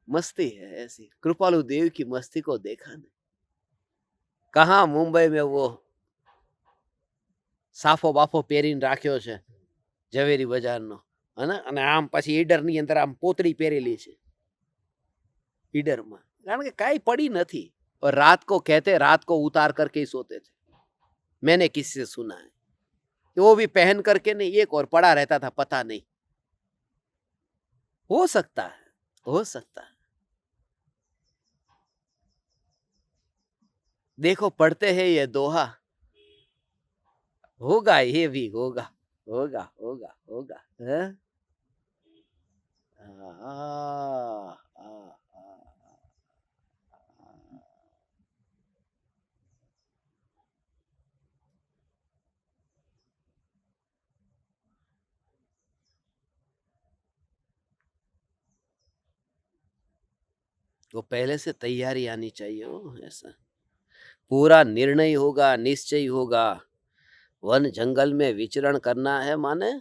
मस्ती है ऐसी, कृपालु देव की मस्ती को देखा नहीं, कहा मुंबई में वो साफो बाफो પહેરીને રાખ્યો છે ઝવેરી બજારનો, અને આમ પછી ઈડરની અંદર આમ પોતળી પહેરેલી છે ईडर में, कारण के काई पड़ी नहीं, और रात को कहते रात को उतार करके ही सोते थे। मैंने किसी से सुना है कि वो भी पहन करके नहीं, एक और पड़ा रहता था, पता नहीं, हो सकता है, हो सकता है। देखो पढ़ते हैं ये दोहा, होगा, ये भी होगा, होगा होगा होगा, है? आ, आ, आ, वो पहले से तैयारी आनी चाहिए हो, ऐसा पूरा निर्णय होगा, निश्चय होगा। वन जंगल में विचरण करना है माने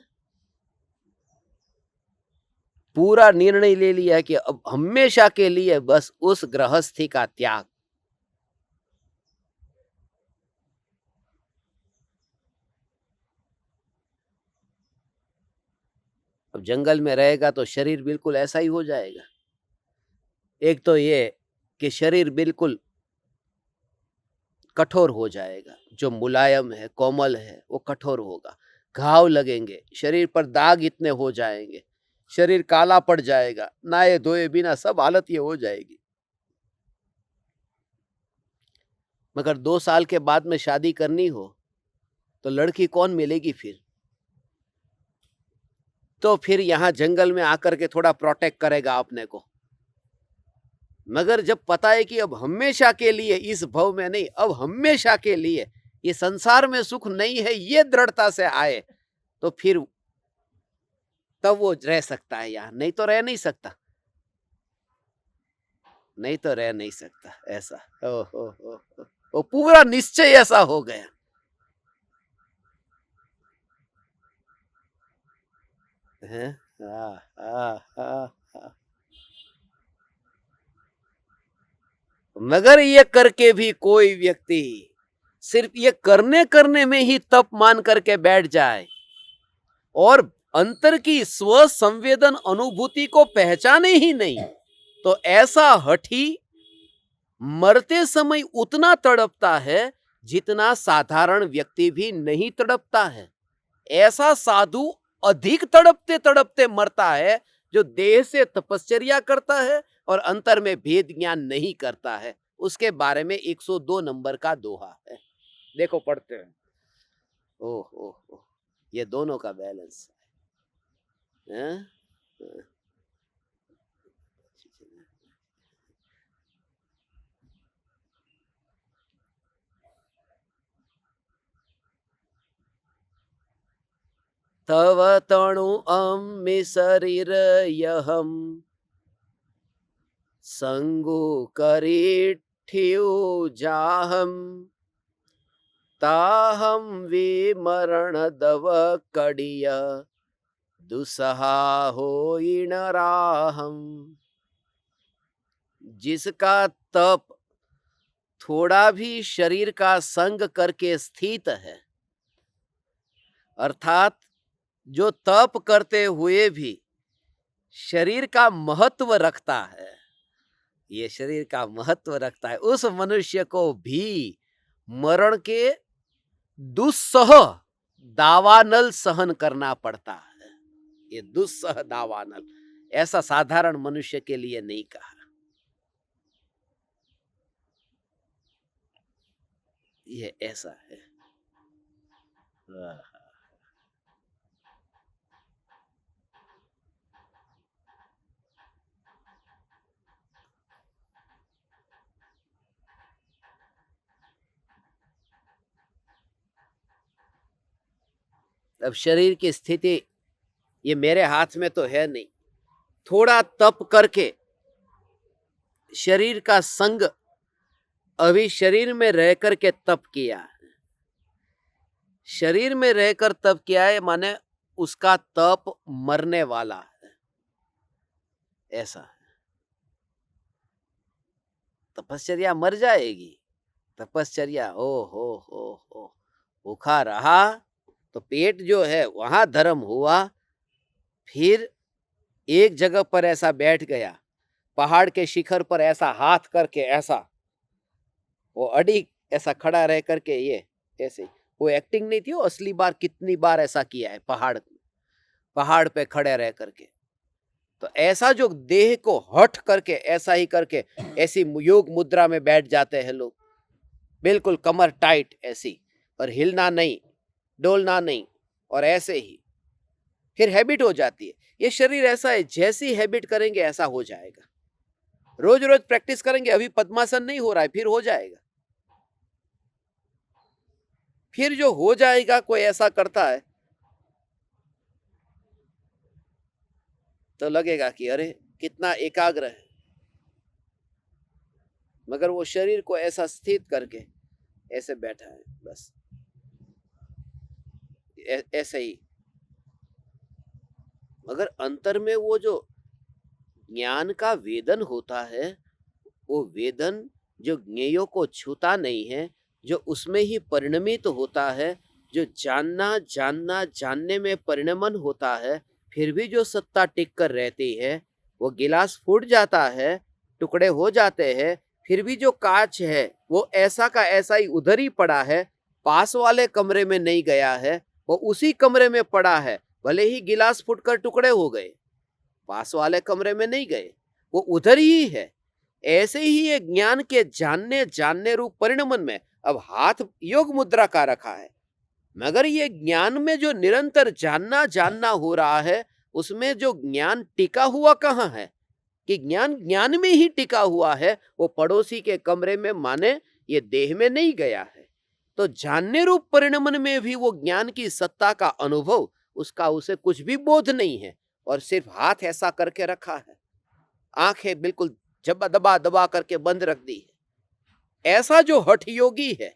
पूरा निर्णय ले लिया कि अब हमेशा के लिए बस उस गृहस्थी का त्याग। अब जंगल में रहेगा तो शरीर बिल्कुल ऐसा ही हो जाएगा। एक तो ये कि शरीर बिल्कुल कठोर हो जाएगा, जो मुलायम है, कोमल है, वो कठोर होगा, घाव लगेंगे, शरीर पर दाग इतने हो जाएंगे शरीर काला पड़ जाएगा, नहाए धोए बिना सब हालत ये हो जाएगी। मगर 2 साल के बाद में शादी करनी हो तो लड़की कौन मिलेगी फिर? तो फिर यहाँ जंगल में आकर के थोड़ा प्रोटेक्ट करेगा अपने को। मगर जब पता है कि अब हमेशा के लिए इस भव में नहीं, अब हमेशा के लिए ये संसार में सुख नहीं है, ये दृढ़ता से आए, तो फिर तब वो रह सकता है यहाँ, नहीं तो रह नहीं सकता, नहीं तो रह नहीं सकता। ऐसा ओ वो पूरा निश्चय ऐसा हो गया। है मगर ये करके भी कोई व्यक्ति सिर्फ ये करने में ही तप मान करके बैठ जाए और अंतर की स्व संवेदन अनुभूति को पहचाने ही नहीं, तो ऐसा हठी मरते समय उतना तड़पता है जितना साधारण व्यक्ति भी नहीं तड़पता है। ऐसा साधु अधिक तड़पते तड़पते मरता है जो देह से तपश्चर्या करता है और अंतर में भेद ज्ञान नहीं करता है। उसके बारे में 102 नंबर का दोहा है, देखो पढ़ते हैं। ओह ये दोनों का बैलेंस है। तव तणु अम्मि शरीर यहम संगो करीठ्यो जाहम ताहम विमरण दव कड़िय दुसहा होइण राहम। जिसका तप थोड़ा भी शरीर का संग करके स्थित है, अर्थात जो तप करते हुए भी शरीर का महत्व रखता है, ये शरीर का महत्व रखता है, उस मनुष्य को भी मरण के दुस्सह दावानल सहन करना पड़ता है। ये दुस्सह दावानल ऐसा साधारण मनुष्य के लिए नहीं कहा, ये ऐसा है। अब शरीर की स्थिति ये मेरे हाथ में तो है नहीं, थोड़ा तप करके शरीर का संग अभी शरीर में रह करके तप किया, शरीर में रहकर तप किया है माने उसका तप मरने वाला है, ऐसा है। तपश्चर्या मर जाएगी, तपश्चर्या ओ हो भूखा रहा तो पेट जो है वहां धर्म हुआ, फिर एक जगह पर ऐसा बैठ गया, पहाड़ के शिखर पर ऐसा हाथ करके ऐसा वो अड़ी ऐसा खड़ा रह करके ये ऐसे, वो एक्टिंग नहीं थी, वो असली बार कितनी बार ऐसा किया है पहाड़ पे खड़े रह करके। तो ऐसा जो देह को हट करके ऐसा ही करके ऐसी योग मुद्रा में बैठ जाते हैं लोग, बिल्कुल कमर टाइट ऐसी, और हिलना नहीं डोलना नहीं, और ऐसे ही फिर हैबिट हो जाती है। ये शरीर ऐसा है, जैसी हैबिट करेंगे ऐसा हो जाएगा। रोज रोज प्रैक्टिस करेंगे, अभी पद्मासन नहीं हो रहा है, फिर हो जाएगा। फिर जो हो जाएगा, कोई ऐसा करता है तो लगेगा कि अरे कितना एकाग्र है, मगर वो शरीर को ऐसा स्थित करके ऐसे बैठा है, बस ऐसे ही। मगर अंतर में वो जो ज्ञान का वेदन होता है, वो वेदन जो ज्ञेयों को छूता नहीं है, जो उसमें ही परिणमित होता है, जो जानने में परिणमन होता है, फिर भी जो सत्ता टिक कर रहती है। वो गिलास फूट जाता है, टुकड़े हो जाते हैं, फिर भी जो कांच है वो ऐसा का ऐसा ही उधर ही पड़ा है, पास वाले कमरे में नहीं गया है, वो उसी कमरे में पड़ा है, भले ही गिलास फूटकर टुकड़े हो गए, पास वाले कमरे में नहीं गए, वो उधर ही है। ऐसे ही ये ज्ञान के जानने जानने रूप परिणमन में अब हाथ योग मुद्रा का रखा है, मगर ये ज्ञान में जो निरंतर जानना जानना हो रहा है, उसमें जो ज्ञान टिका हुआ कहाँ है? कि ज्ञान ज्ञान में ही टिका हुआ है, वो पड़ोसी के कमरे में माने ये देह में नहीं गया है। तो जानने रूप परिणमन में भी वो ज्ञान की सत्ता का अनुभव, उसका उसे कुछ भी बोध नहीं है, और सिर्फ हाथ ऐसा करके रखा है, आंखें बिल्कुल जब दबा दबा करके बंद रख दी है। ऐसा जो हठ योगी है,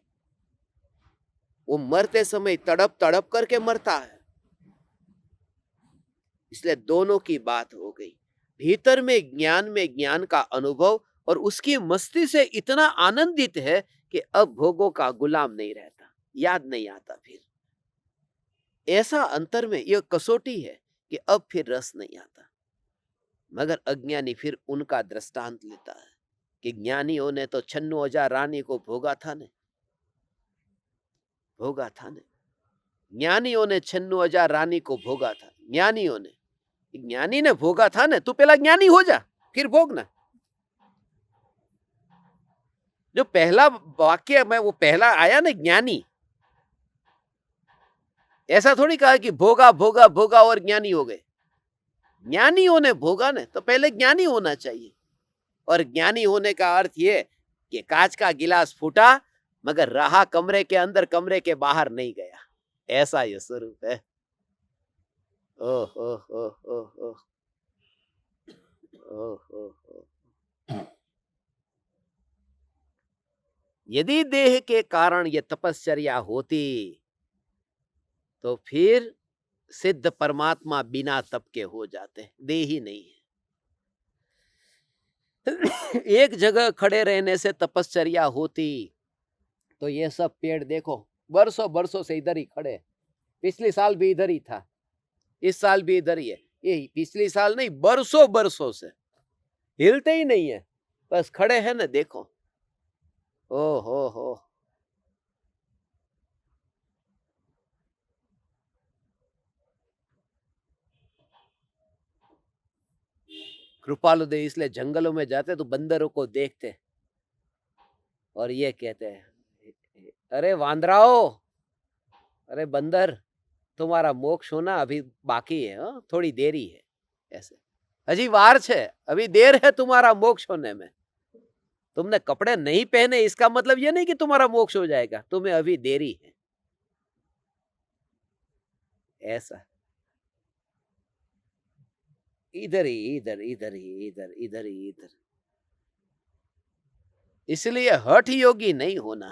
वो मरते समय तड़प तड़प करके मरता है। इसलिए दोनों की बात हो गई। भीतर में ज्ञान का अनुभव, और उसकी मस्ती से इतना आनंदित है कि अब भोगों का गुलाम नहीं रहता, याद नहीं आता फिर। ऐसा अंतर में यह कसौटी है कि अब फिर रस नहीं आता। मगर अज्ञानी फिर उनका दृष्टांत लेता है कि ज्ञानियों ने तो 96,000 रानी को भोगा था ने, भोगा था ने। ज्ञानियों ने 96,000 रानी को भोगा था। ज्ञानियों ने, ज्ञानी ने भोगा था ने, तू पहला ज्ञानी हो जा, फिर भोगना। जो पहला वाक्य में वो पहला आया ना, ज्ञानी, ऐसा थोड़ी कहा कि भोगा भोगा भोगा और ज्ञानी हो गए। ज्ञानियों ने भोगा ने, तो पहले ज्ञानी होना चाहिए। और ज्ञानी होने का अर्थ ये कि कांच का गिलास फूटा, मगर रहा कमरे के अंदर, कमरे के बाहर नहीं गया। ऐसा ये स्वरूप है। ओह ओह ओह ओह ओह ओह ओह। यदि देह के कारण ये तपश्चर्या होती, तो फिर सिद्ध परमात्मा बिना तप के हो जाते। देह ही नहीं है। एक जगह खड़े रहने से तपश्चर्या होती, तो ये सब पेड़ देखो बरसों बरसों से इधर ही खड़े। पिछले साल भी इधर ही था, इस साल भी इधर ही है। ये पिछले साल नहीं, बरसों बरसों से हिलते ही नहीं है, बस खड़े हैं ना, देखो। ओ हो। कृपालु देव इसलिए जंगलों में जाते तो बंदरों को देखते और ये कहते हैं, अरे वांदराओ, अरे बंदर, तुम्हारा मोक्ष होना अभी बाकी है, थोड़ी देरी है। ऐसे अजी वार छे, अभी देर है तुम्हारा मोक्ष होने में। तुमने कपड़े नहीं पहने, इसका मतलब ये नहीं कि तुम्हारा मोक्ष हो जाएगा, तुम्हें अभी देरी है। ऐसा इधर ही इधर, इधर ही इधर, इधर ही इधर। इसलिए हठ योगी नहीं होना।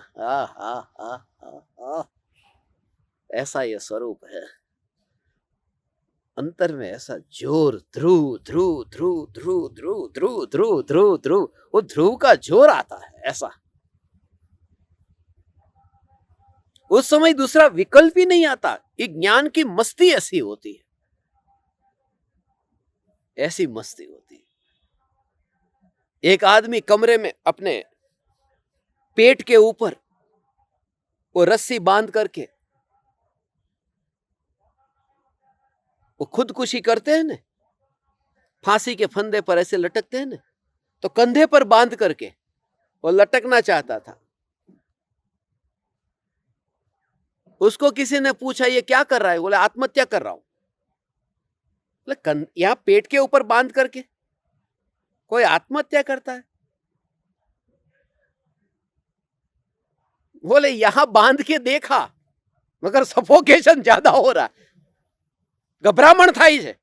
ऐसा ये स्वरूप है। अंतर में ऐसा जोर, ध्रुव ध्रुव ध्रुव ध्रुव ध्रुव ध्रुव ध्रुव ध्रुव ध्रुव, वो ध्रुव का जोर आता है। ऐसा उस समय दूसरा विकल्प ही नहीं आता। ये ज्ञान की मस्ती ऐसी होती है, ऐसी मस्ती होती है। एक आदमी कमरे में अपने पेट के ऊपर वो रस्सी बांध करके वो खुदकुशी करते हैं ना, फांसी के फंदे पर ऐसे लटकते हैं ना, तो कंधे पर बांध करके वो लटकना चाहता था। उसको किसी ने पूछा ये क्या कर रहा है? बोले आत्महत्या कर रहा हूं। यहां पेट के ऊपर बांध करके कोई आत्महत्या करता है? बोले यहां बांध के देखा, मगर सफोकेशन ज्यादा हो रहा, गभरामण थाई है।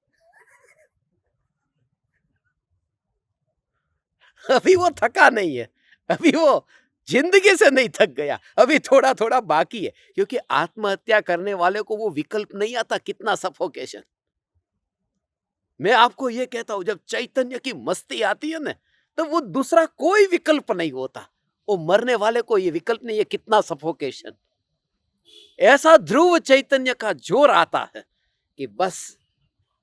अभी वो थका नहीं है, अभी वो जिंदगी से नहीं थक गया, अभी थोड़ा थोड़ा बाकी है। क्योंकि आत्महत्या करने वाले को वो विकल्प नहीं आता, कितना सफोकेशन। मैं आपको ये कहता हूं, जब चैतन्य की मस्ती आती है ना, तो वो दूसरा कोई विकल्प नहीं होता। वो मरने वाले को ये विकल्प नहीं है, कितना सफोकेशन। ऐसा ध्रुव चैतन्य का जोर आता है कि बस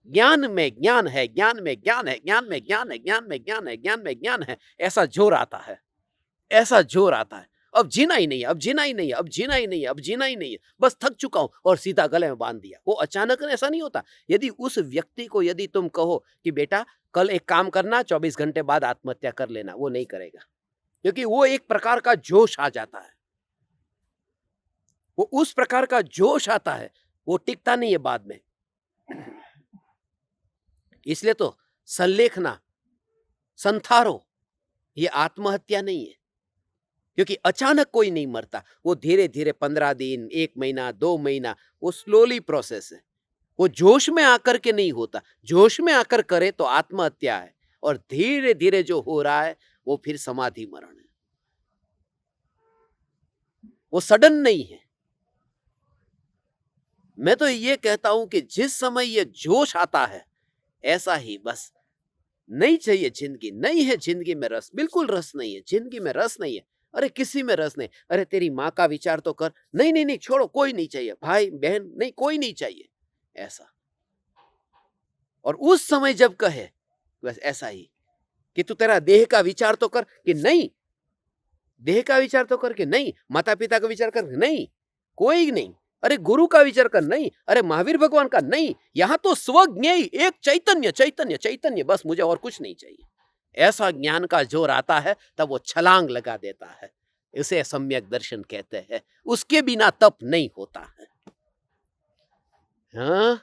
ज्ञान में ज्ञान है, ज्ञान में ज्ञान है, ज्ञान में ज्ञान है, ज्ञान में ज्ञान है, ज्ञान में ज्ञान है। ऐसा जोर आता है, ऐसा जोर आता है। अब जीना ही नहीं है, अब जीना ही नहीं है, अब जीना ही नहीं है, अब जीना ही नहीं है, बस थक चुका हूं, और सीधा गले में बांध दिया। वो अचानक ऐसा नहीं होता। यदि उस व्यक्ति को यदि तुम कहो कि बेटा कल एक काम करना, 24 घंटे बाद आत्महत्या कर लेना, वो नहीं करेगा, क्योंकि वो एक प्रकार का जोश आ जाता है, वो उस प्रकार का जोश आता है, वो टिकता नहीं है बाद में। इसलिए तो संलेखना, संथारो, ये आत्महत्या नहीं है, क्योंकि अचानक कोई नहीं मरता। वो धीरे धीरे 15 दिन, 1 महीना, 2 महीना, वो स्लोली प्रोसेस है। वो जोश में आकर के नहीं होता। जोश में आकर करे तो आत्महत्या है, और धीरे धीरे जो हो रहा है वो फिर समाधि मरण है। वो सडन नहीं है। मैं तो ये कहता हूं कि जिस समय ये जोश आता है, ऐसा ही बस नहीं चाहिए जिंदगी, नहीं है जिंदगी में रस, बिल्कुल रस नहीं है, जिंदगी में रस नहीं है। अरे किसी में रस नहीं। अरे तेरी माँ का विचार तो कर, नहीं नहीं नहीं, छोड़ो, कोई नहीं चाहिए, भाई बहन नहीं, कोई नहीं चाहिए, ऐसा। और उस समय जब कहे बस ऐसा ही कि तू तेरा देह का विचार तो कर, कि नहीं, देह का विचार तो कर, कि नहीं, माता पिता का विचार कर, नहीं, कोई नहीं, अरे गुरु का विचार कर, नहीं, अरे महावीर भगवान का, नहीं, यहां तो स्वज्ञेय एक चैतन्य चैतन्य चैतन्य, बस मुझे और कुछ नहीं चाहिए। ऐसा ज्ञान का जोर आता है, तब वो छलांग लगा देता है। इसे सम्यक दर्शन कहते हैं। उसके बिना तप नहीं होता है। हाँ,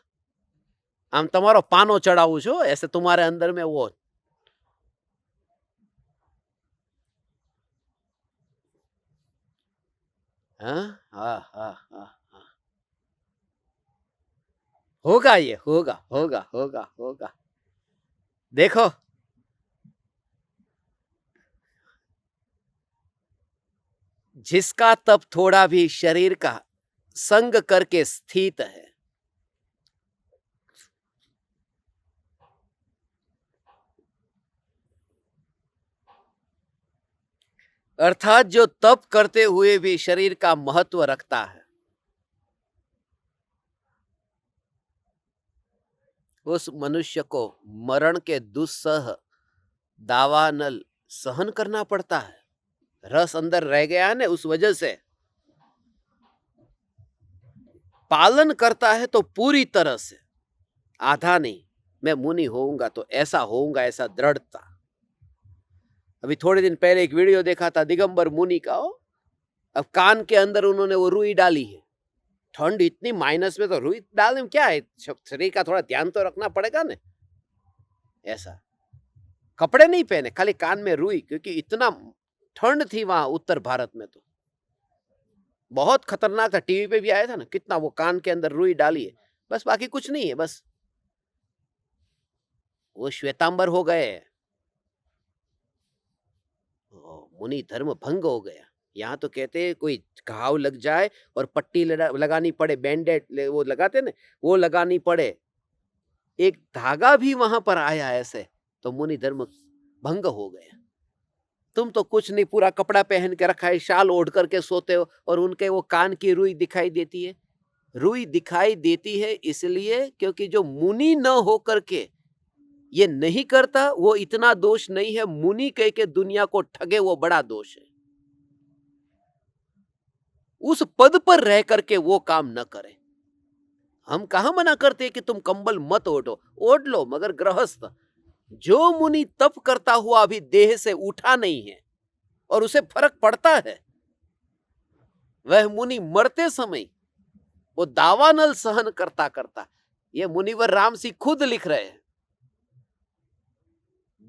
आम તમારો પાનો ચડાવું છું, ऐसे तुम्हारे अंदर में वो हाँ हाँ हाँ हाँ हाँ। होगा, ये होगा होगा होगा होगा। देखो, जिसका तप थोड़ा भी शरीर का संग करके स्थित है, अर्थात जो तप करते हुए भी शरीर का महत्व रखता है, उस मनुष्य को मरण के दुस्सह दावानल सहन करना पड़ता है। रस अंदर रह गया है ना, उस वजह से पालन करता है तो पूरी तरह से, आधा नहीं। मैं मुनि होऊंगा तो ऐसा होऊंगा, ऐसा दृढ़ता। अभी थोड़े दिन पहले एक वीडियो देखा था दिगंबर मुनि का। अब कान के अंदर उन्होंने वो रुई डाली है। ठंड इतनी माइनस में, तो रुई डालने में क्या है, शरीर का थोड़ा ध्यान तो रखना पड़ेगा ना। ऐसा कपड़े नहीं पहने, खाली कान में रुई, क्योंकि इतना ठंड थी वहां उत्तर भारत में, तो बहुत खतरनाक था। टीवी पे भी आया था ना, कितना वो कान के अंदर रुई डाली है, बस, बाकी कुछ नहीं है, बस वो श्वेतांबर हो गए, मुनि धर्म भंग हो गया। यहाँ तो कहते हैं कोई घाव लग जाए और पट्टी लगानी पड़े, बैंडेड वो लगाते ना, वो लगानी पड़े, एक धागा भी वहां पर आया ऐसे, तो मुनि धर्म भंग हो गया। तुम तो कुछ नहीं, पूरा कपड़ा पहन के रखा है, शाल ओढ़ करके सोते हो, और उनके वो कान की रुई दिखाई देती है। रुई दिखाई देती है इसलिए क्योंकि जो मुनि न हो करके ये नहीं करता, वो इतना दोष नहीं है। मुनि कह के दुनिया को ठगे, वो बड़ा दोष है। उस पद पर रह करके वो काम न करे। हम कहां मना करते कि तुम कंबल मत ओढ़ो, ओढ़ लो, मगर गृहस्थ जो मुनि तप करता हुआ अभी देह से उठा नहीं है और उसे फर्क पड़ता है, वह मुनि मरते समय वो दावानल सहन करता करता, ये मुनिवर राम सिंह खुद लिख रहे हैं,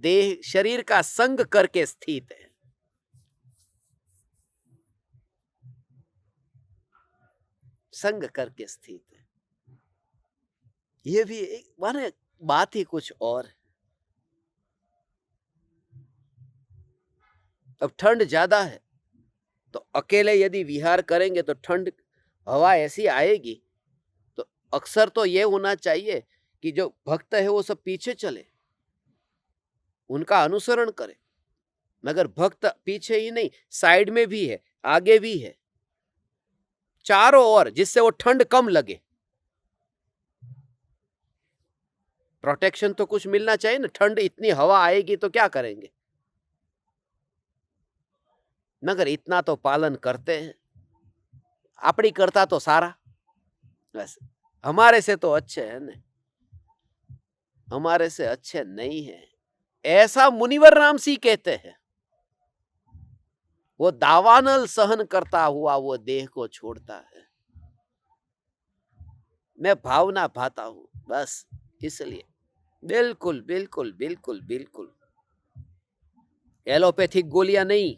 देह शरीर का संग करके स्थित है। संग करके स्थित है। ये भी एक माने बात ही कुछ और। अब ठंड ज्यादा है तो अकेले यदि विहार करेंगे तो ठंड हवा ऐसी आएगी, तो अक्सर तो ये होना चाहिए कि जो भक्त है वो सब पीछे चले, उनका अनुसरण करे। मगर भक्त पीछे ही नहीं, साइड में भी है, आगे भी है, चारों ओर, जिससे वो ठंड कम लगे। प्रोटेक्शन तो कुछ मिलना चाहिए ना। ठंड इतनी हवा आएगी तो क्या करेंगे? मगर इतना तो पालन करते हैं। अपनी करता तो सारा बस, हमारे से तो अच्छे है न, हमारे से अच्छे नहीं है, ऐसा मुनिवर राम सिंह कहते हैं। वो दावानल सहन करता हुआ वो देह को छोड़ता है। मैं भावना भाता हूं बस, इसलिए बिल्कुल बिल्कुल बिल्कुल बिल्कुल एलोपैथिक गोलियां नहीं,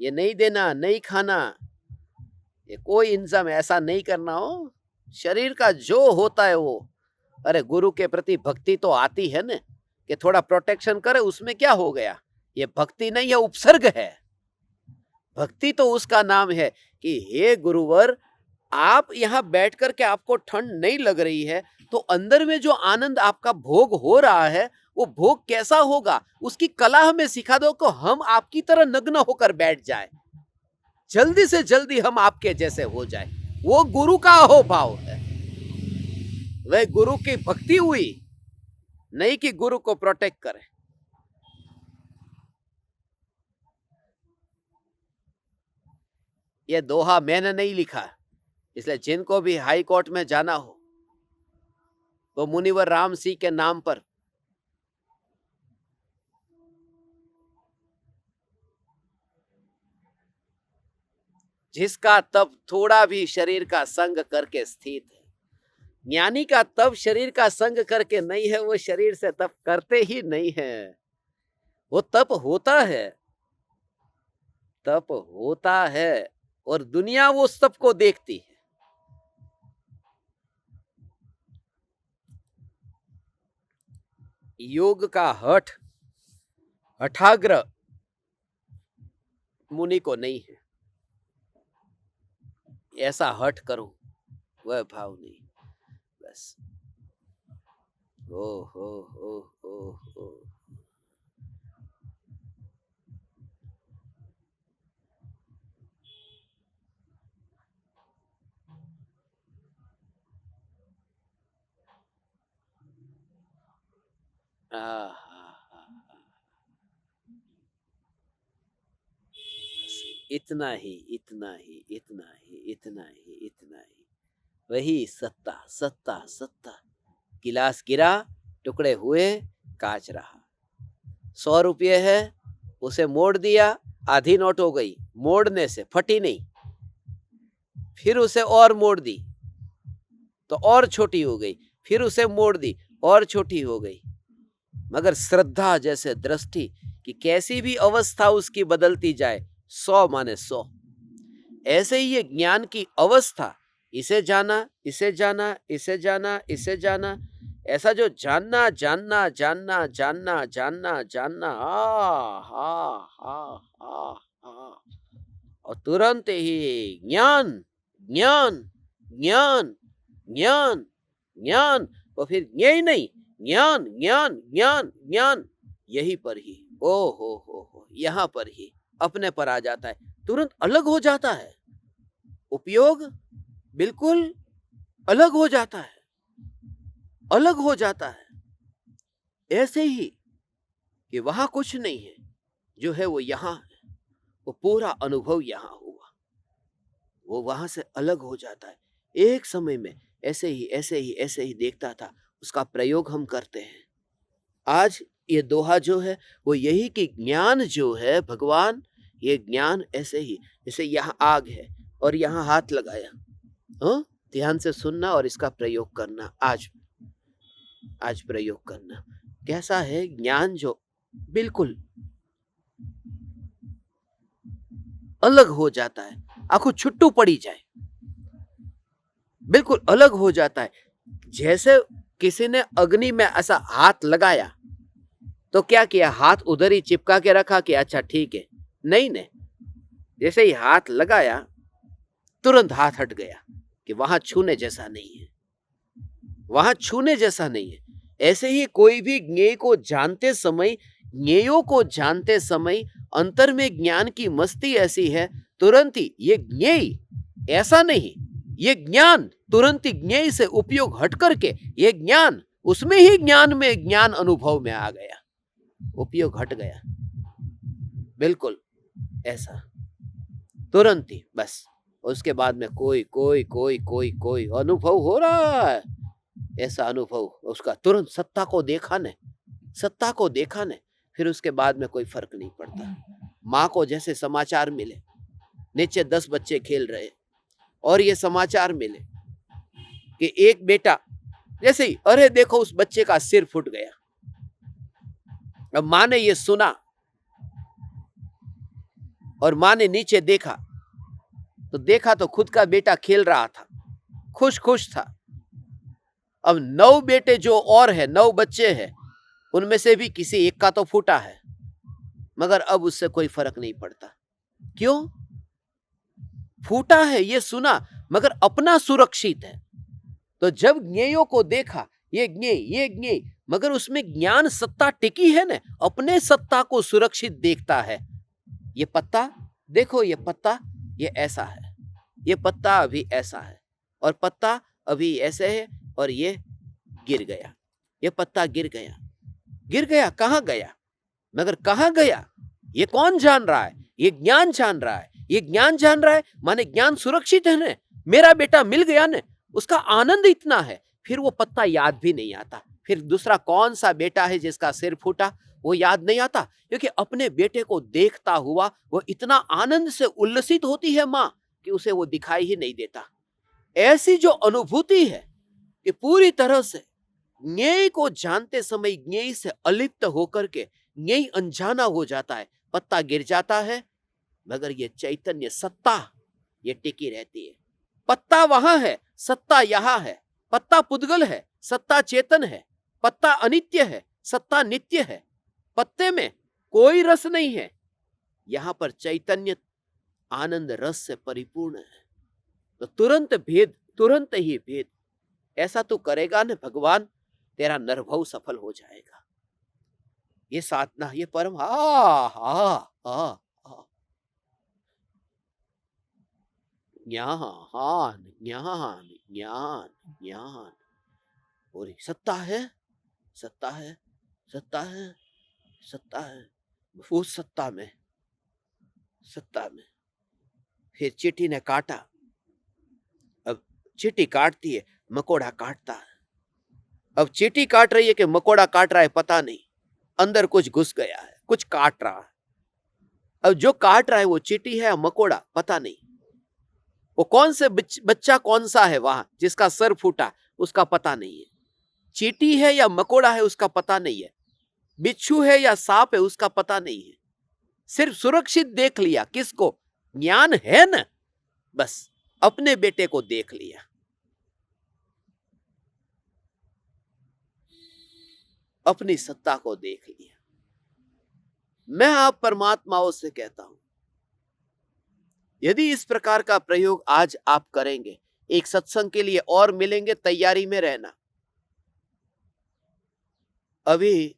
ये नहीं देना, नहीं खाना, ये कोई इंतजाम ऐसा नहीं करना हो। शरीर का जो होता है वो, अरे गुरु के प्रति भक्ति तो आती है न, कि थोड़ा प्रोटेक्शन करे, उसमें क्या हो गया। ये भक्ति नहीं, ये उपसर्ग है। भक्ति तो उसका नाम है कि हे गुरुवर, आप यहां बैठ करके आपको ठंड नहीं लग रही है, तो अंदर में जो आनंद आपका भोग हो रहा है, वो भोग कैसा होगा, उसकी कला हमें सिखा दो, को हम आपकी तरह नग्न होकर बैठ जाए, जल्दी से जल्दी हम आपके जैसे हो जाए। वो गुरु का अहोभाव है, वह गुरु की भक्ति हुई, नहीं कि गुरु को प्रोटेक्ट करे। ये दोहा मैंने नहीं लिखा, इसलिए जिनको भी हाई कोर्ट में जाना हो, वो मुनिवर राम सिंह के नाम पर जिसका तप थोड़ा भी शरीर का संग करके स्थित है। ज्ञानी का तप शरीर का संग करके नहीं है, वो शरीर से तप करते ही नहीं है। वो तप होता है, तप होता है, और दुनिया वो तप को देखती है। योग का हठ हठाग्र मुनि को नहीं है, ऐसा हठ करूं वह भाव नहीं, बस। ओ हो हो हो हो। इतना ही इतना ही इतना ही इतना ही इतना ही, वही सत्ता सत्ता सत्ता। गिलास गिरा, टुकड़े हुए, कांच रहा। 100 रुपये है, उसे मोड़ दिया, आधी नोट हो गई, मोड़ने से फटी नहीं, फिर उसे और मोड़ दी तो और छोटी हो गई, फिर उसे मोड़ दी और छोटी हो गई। मगर श्रद्धा जैसे दृष्टि कि कैसी भी अवस्था उसकी बदलती जाए, 100 माने 100। ऐसे ही ये ज्ञान की अवस्था, इसे जाना, इसे जाना, इसे जाना, इसे जाना, ऐसा जो जानना जानना जानना जानना जानना जानना, और तुरंत ही ज्ञान ज्ञान ज्ञान ज्ञान ज्ञान, और फिर यही नहीं, ज्ञान ज्ञान ज्ञान ज्ञान, यही पर ही ओ हो यहाँ पर ही अपने पर आ जाता है, तुरंत अलग हो जाता है, उपयोग बिल्कुल अलग हो जाता है, अलग हो जाता है। ऐसे ही कि वहां कुछ नहीं है, जो है वो यहाँ है, वो पूरा अनुभव यहाँ हुआ, वो वहां से अलग हो जाता है। एक समय में ऐसे ही ऐसे ही ऐसे ही देखता था, उसका प्रयोग हम करते हैं। आज ये दोहा जो है वो यही कि ज्ञान जो है भगवान, ये ज्ञान ऐसे ही, जैसे यहाँ आग है और यहाँ हाथ लगाया, ध्यान से सुनना और इसका प्रयोग करना, आज प्रयोग करना। कैसा है ज्ञान जो बिल्कुल अलग हो जाता है, आंखों छुट्टू पड़ी जाए, बिल्कुल अलग हो जाता है। जैसे किसी ने अग्नि में ऐसा हाथ लगाया तो क्या किया, हाथ उधर ही चिपका के रखा कि अच्छा ठीक है, नहीं ने, जैसे ही हाथ लगाया तुरंत हाथ हट गया कि वहां छूने जैसा नहीं है, वहां छूने जैसा नहीं है। ऐसे ही कोई भी ज्ञेय को जानते समय, ज्ञेयों को जानते समय अंतर में ज्ञान की मस्ती ऐसी है, तुरंत ही ये ज्ञेय ऐसा नहीं, ये ज्ञान तुरंत ही ज्ञेय से उपयोग हट करके ये ज्ञान, उसमें ही ज्ञान में ज्ञान अनुभव में आ गया, उपयोग हट गया, बिल्कुल ऐसा तुरंत ही बस। उसके बाद में कोई कोई कोई कोई कोई अनुभव हो रहा है, ऐसा अनुभव उसका तुरंत सत्ता को देखा ने, सत्ता को देखा ने, फिर उसके बाद में कोई फर्क नहीं पड़ता। माँ को जैसे समाचार मिले नीचे 10 बच्चे खेल रहे और ये समाचार मिले कि एक बेटा जैसे ही अरे देखो उस बच्चे का सिर फूट गया। अब माँ ने ये सुना और माँ ने नीचे देखा तो खुद का बेटा खेल रहा था, खुश खुश था। अब 9 बेटे जो और है, 9 बच्चे हैं, उनमें से भी किसी एक का तो फूटा है, मगर अब उससे कोई फर्क नहीं पड़ता। क्यों? फूटा है ये सुना मगर अपना सुरक्षित है। तो जब ज्ञेयों को देखा, ये ज्ञेय, मगर उसमें ज्ञान सत्ता टिकी है ना, अपने सत्ता को सुरक्षित देखता है। ये पत्ता देखो, ये पत्ता ये ऐसा है, ये पत्ता अभी ऐसा है और पत्ता अभी ऐसे है और ये गिर गया, ये पत्ता गिर गया, कहाँ गया? मगर कहाँ गया ये कौन जान रहा है? ये ज्ञान जान रहा है, ये ज्ञान जान रहा है, माने ज्ञान सुरक्षित है ने, मेरा बेटा मिल गया ने, उसका आनंद इतना है, फिर वो पत्ता याद भी नहीं आता। फिर दूसरा कौन सा बेटा है जिसका सिर फूटा वो याद नहीं आता, क्योंकि अपने बेटे को देखता हुआ वो इतना आनंद से उल्लसित होती है माँ कि उसे वो दिखाई ही नहीं देता। ऐसी जो अनुभूति है कि पूरी तरह से ज्ञेय को जानते समय ज्ञेय से अलिप्त होकर के ज्ञेय अनजाना हो जाता है, पत्ता गिर जाता है, मगर ये चैतन्य सत्ता ये टिकी रहती है। पत्ता वहां है, सत्ता यहां है। पत्ता पुद्गल है, सत्ता चेतन है। पत्ता अनित्य है, सत्ता नित्य है। पत्ते में कोई रस नहीं है, यहां पर चैतन्य आनंद रस से परिपूर्ण है। तो तुरंत भेद, तुरंत ही भेद। ऐसा तो करेगा न भगवान, तेरा नरभव सफल हो जाएगा। ये साधना, ये परम ज्ञान ज्ञान ज्ञान ज्ञान। और सत्ता है, सत्ता है, सत्ता है, सत्ता है। उस सत्ता में फिर चींटी ने काटा। अब चींटी काटती है, मकोड़ा काटता है। अब चींटी काट रही है कि मकोड़ा काट रहा है पता नहीं, अंदर कुछ घुस गया है, कुछ काट रहा है। अब जो काट रहा है वो चींटी है या मकोड़ा पता नहीं। वो कौन से बच्चा कौन सा है वहां जिसका सर फूटा उसका पता नहीं है। चींटी है या मकोड़ा है उसका पता नहीं है। बिच्छू है या सांप है उसका पता नहीं है। सिर्फ सुरक्षित देख लिया, किसको? ज्ञान है ना, बस अपने बेटे को देख लिया। अपनी सत्ता को देख लिया। मैं आप परमात्माओं से कहता हूं, यदि इस प्रकार का प्रयोग आज आप करेंगे, एक सत्संग के लिए और मिलेंगे, तैयारी में रहना। अभी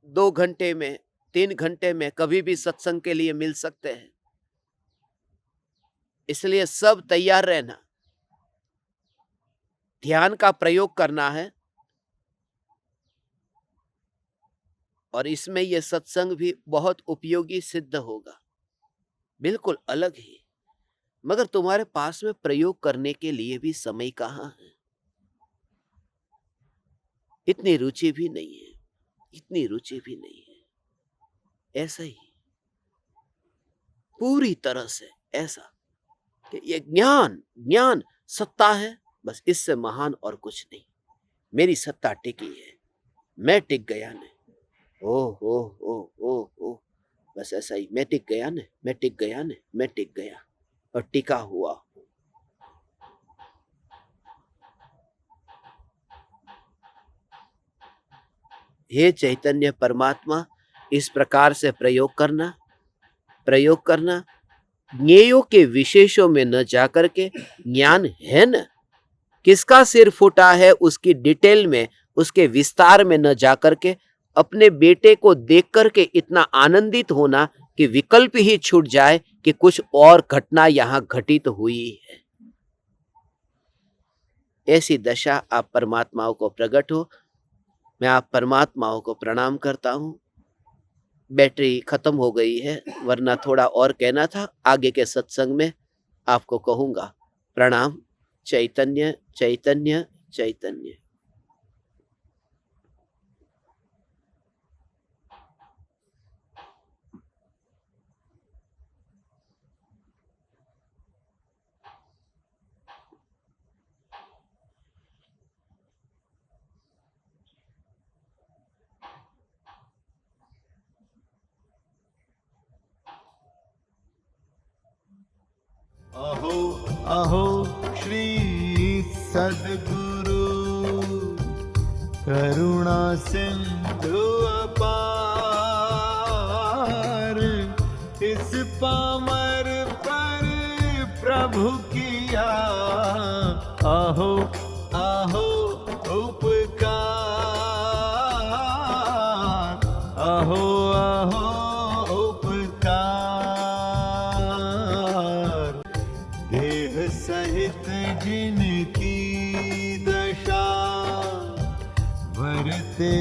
2 घंटे में, 3 घंटे में कभी भी सत्संग के लिए मिल सकते हैं, इसलिए सब तैयार रहना। ध्यान का प्रयोग करना है और इसमें यह सत्संग भी बहुत उपयोगी सिद्ध होगा, बिल्कुल अलग ही। मगर तुम्हारे पास में प्रयोग करने के लिए भी समय कहां है? इतनी रुचि भी नहीं है, इतनी रुचि भी नहीं है। ऐसा ही पूरी तरह से ऐसा कि ये ज्ञान ज्ञान सत्ता है, बस इससे महान और कुछ नहीं। मेरी सत्ता टिकी है, मैं टिक गया ने। ओ ओ ओ ओ ओ, बस ऐसा ही, मैं टिक गया ने, मैं टिक गया ने, मैं टिक गया और टिका हुआ। हे चैतन्य परमात्मा, इस प्रकार से प्रयोग करना, ज्ञेयों के विशेषों में न जाकर के, ज्ञान है न, किसका सिर फूटा है उसकी डिटेल में, उसके विस्तार में न जाकर के, अपने बेटे को देख करके इतना आनंदित होना कि विकल्प ही छूट जाए कि कुछ और घटना यहां घटित हुई है। ऐसी दशा आप परमात्माओं को प्रकट हो। मैं आप परमात्माओं को प्रणाम करता हूं। बैटरी खत्म हो गई है, वरना थोड़ा और कहना था, आगे के सत्संग में आपको कहूँगा। प्रणाम। चैतन्य चैतन्य चैतन्य। अहो अहो श्री सद्गुरु करुणा सिंधु अपार, इस पामर पर प्रभु किया आहो आहो उपकार, आहो आहो उपकार। देह सहित जिनकी दशा वरते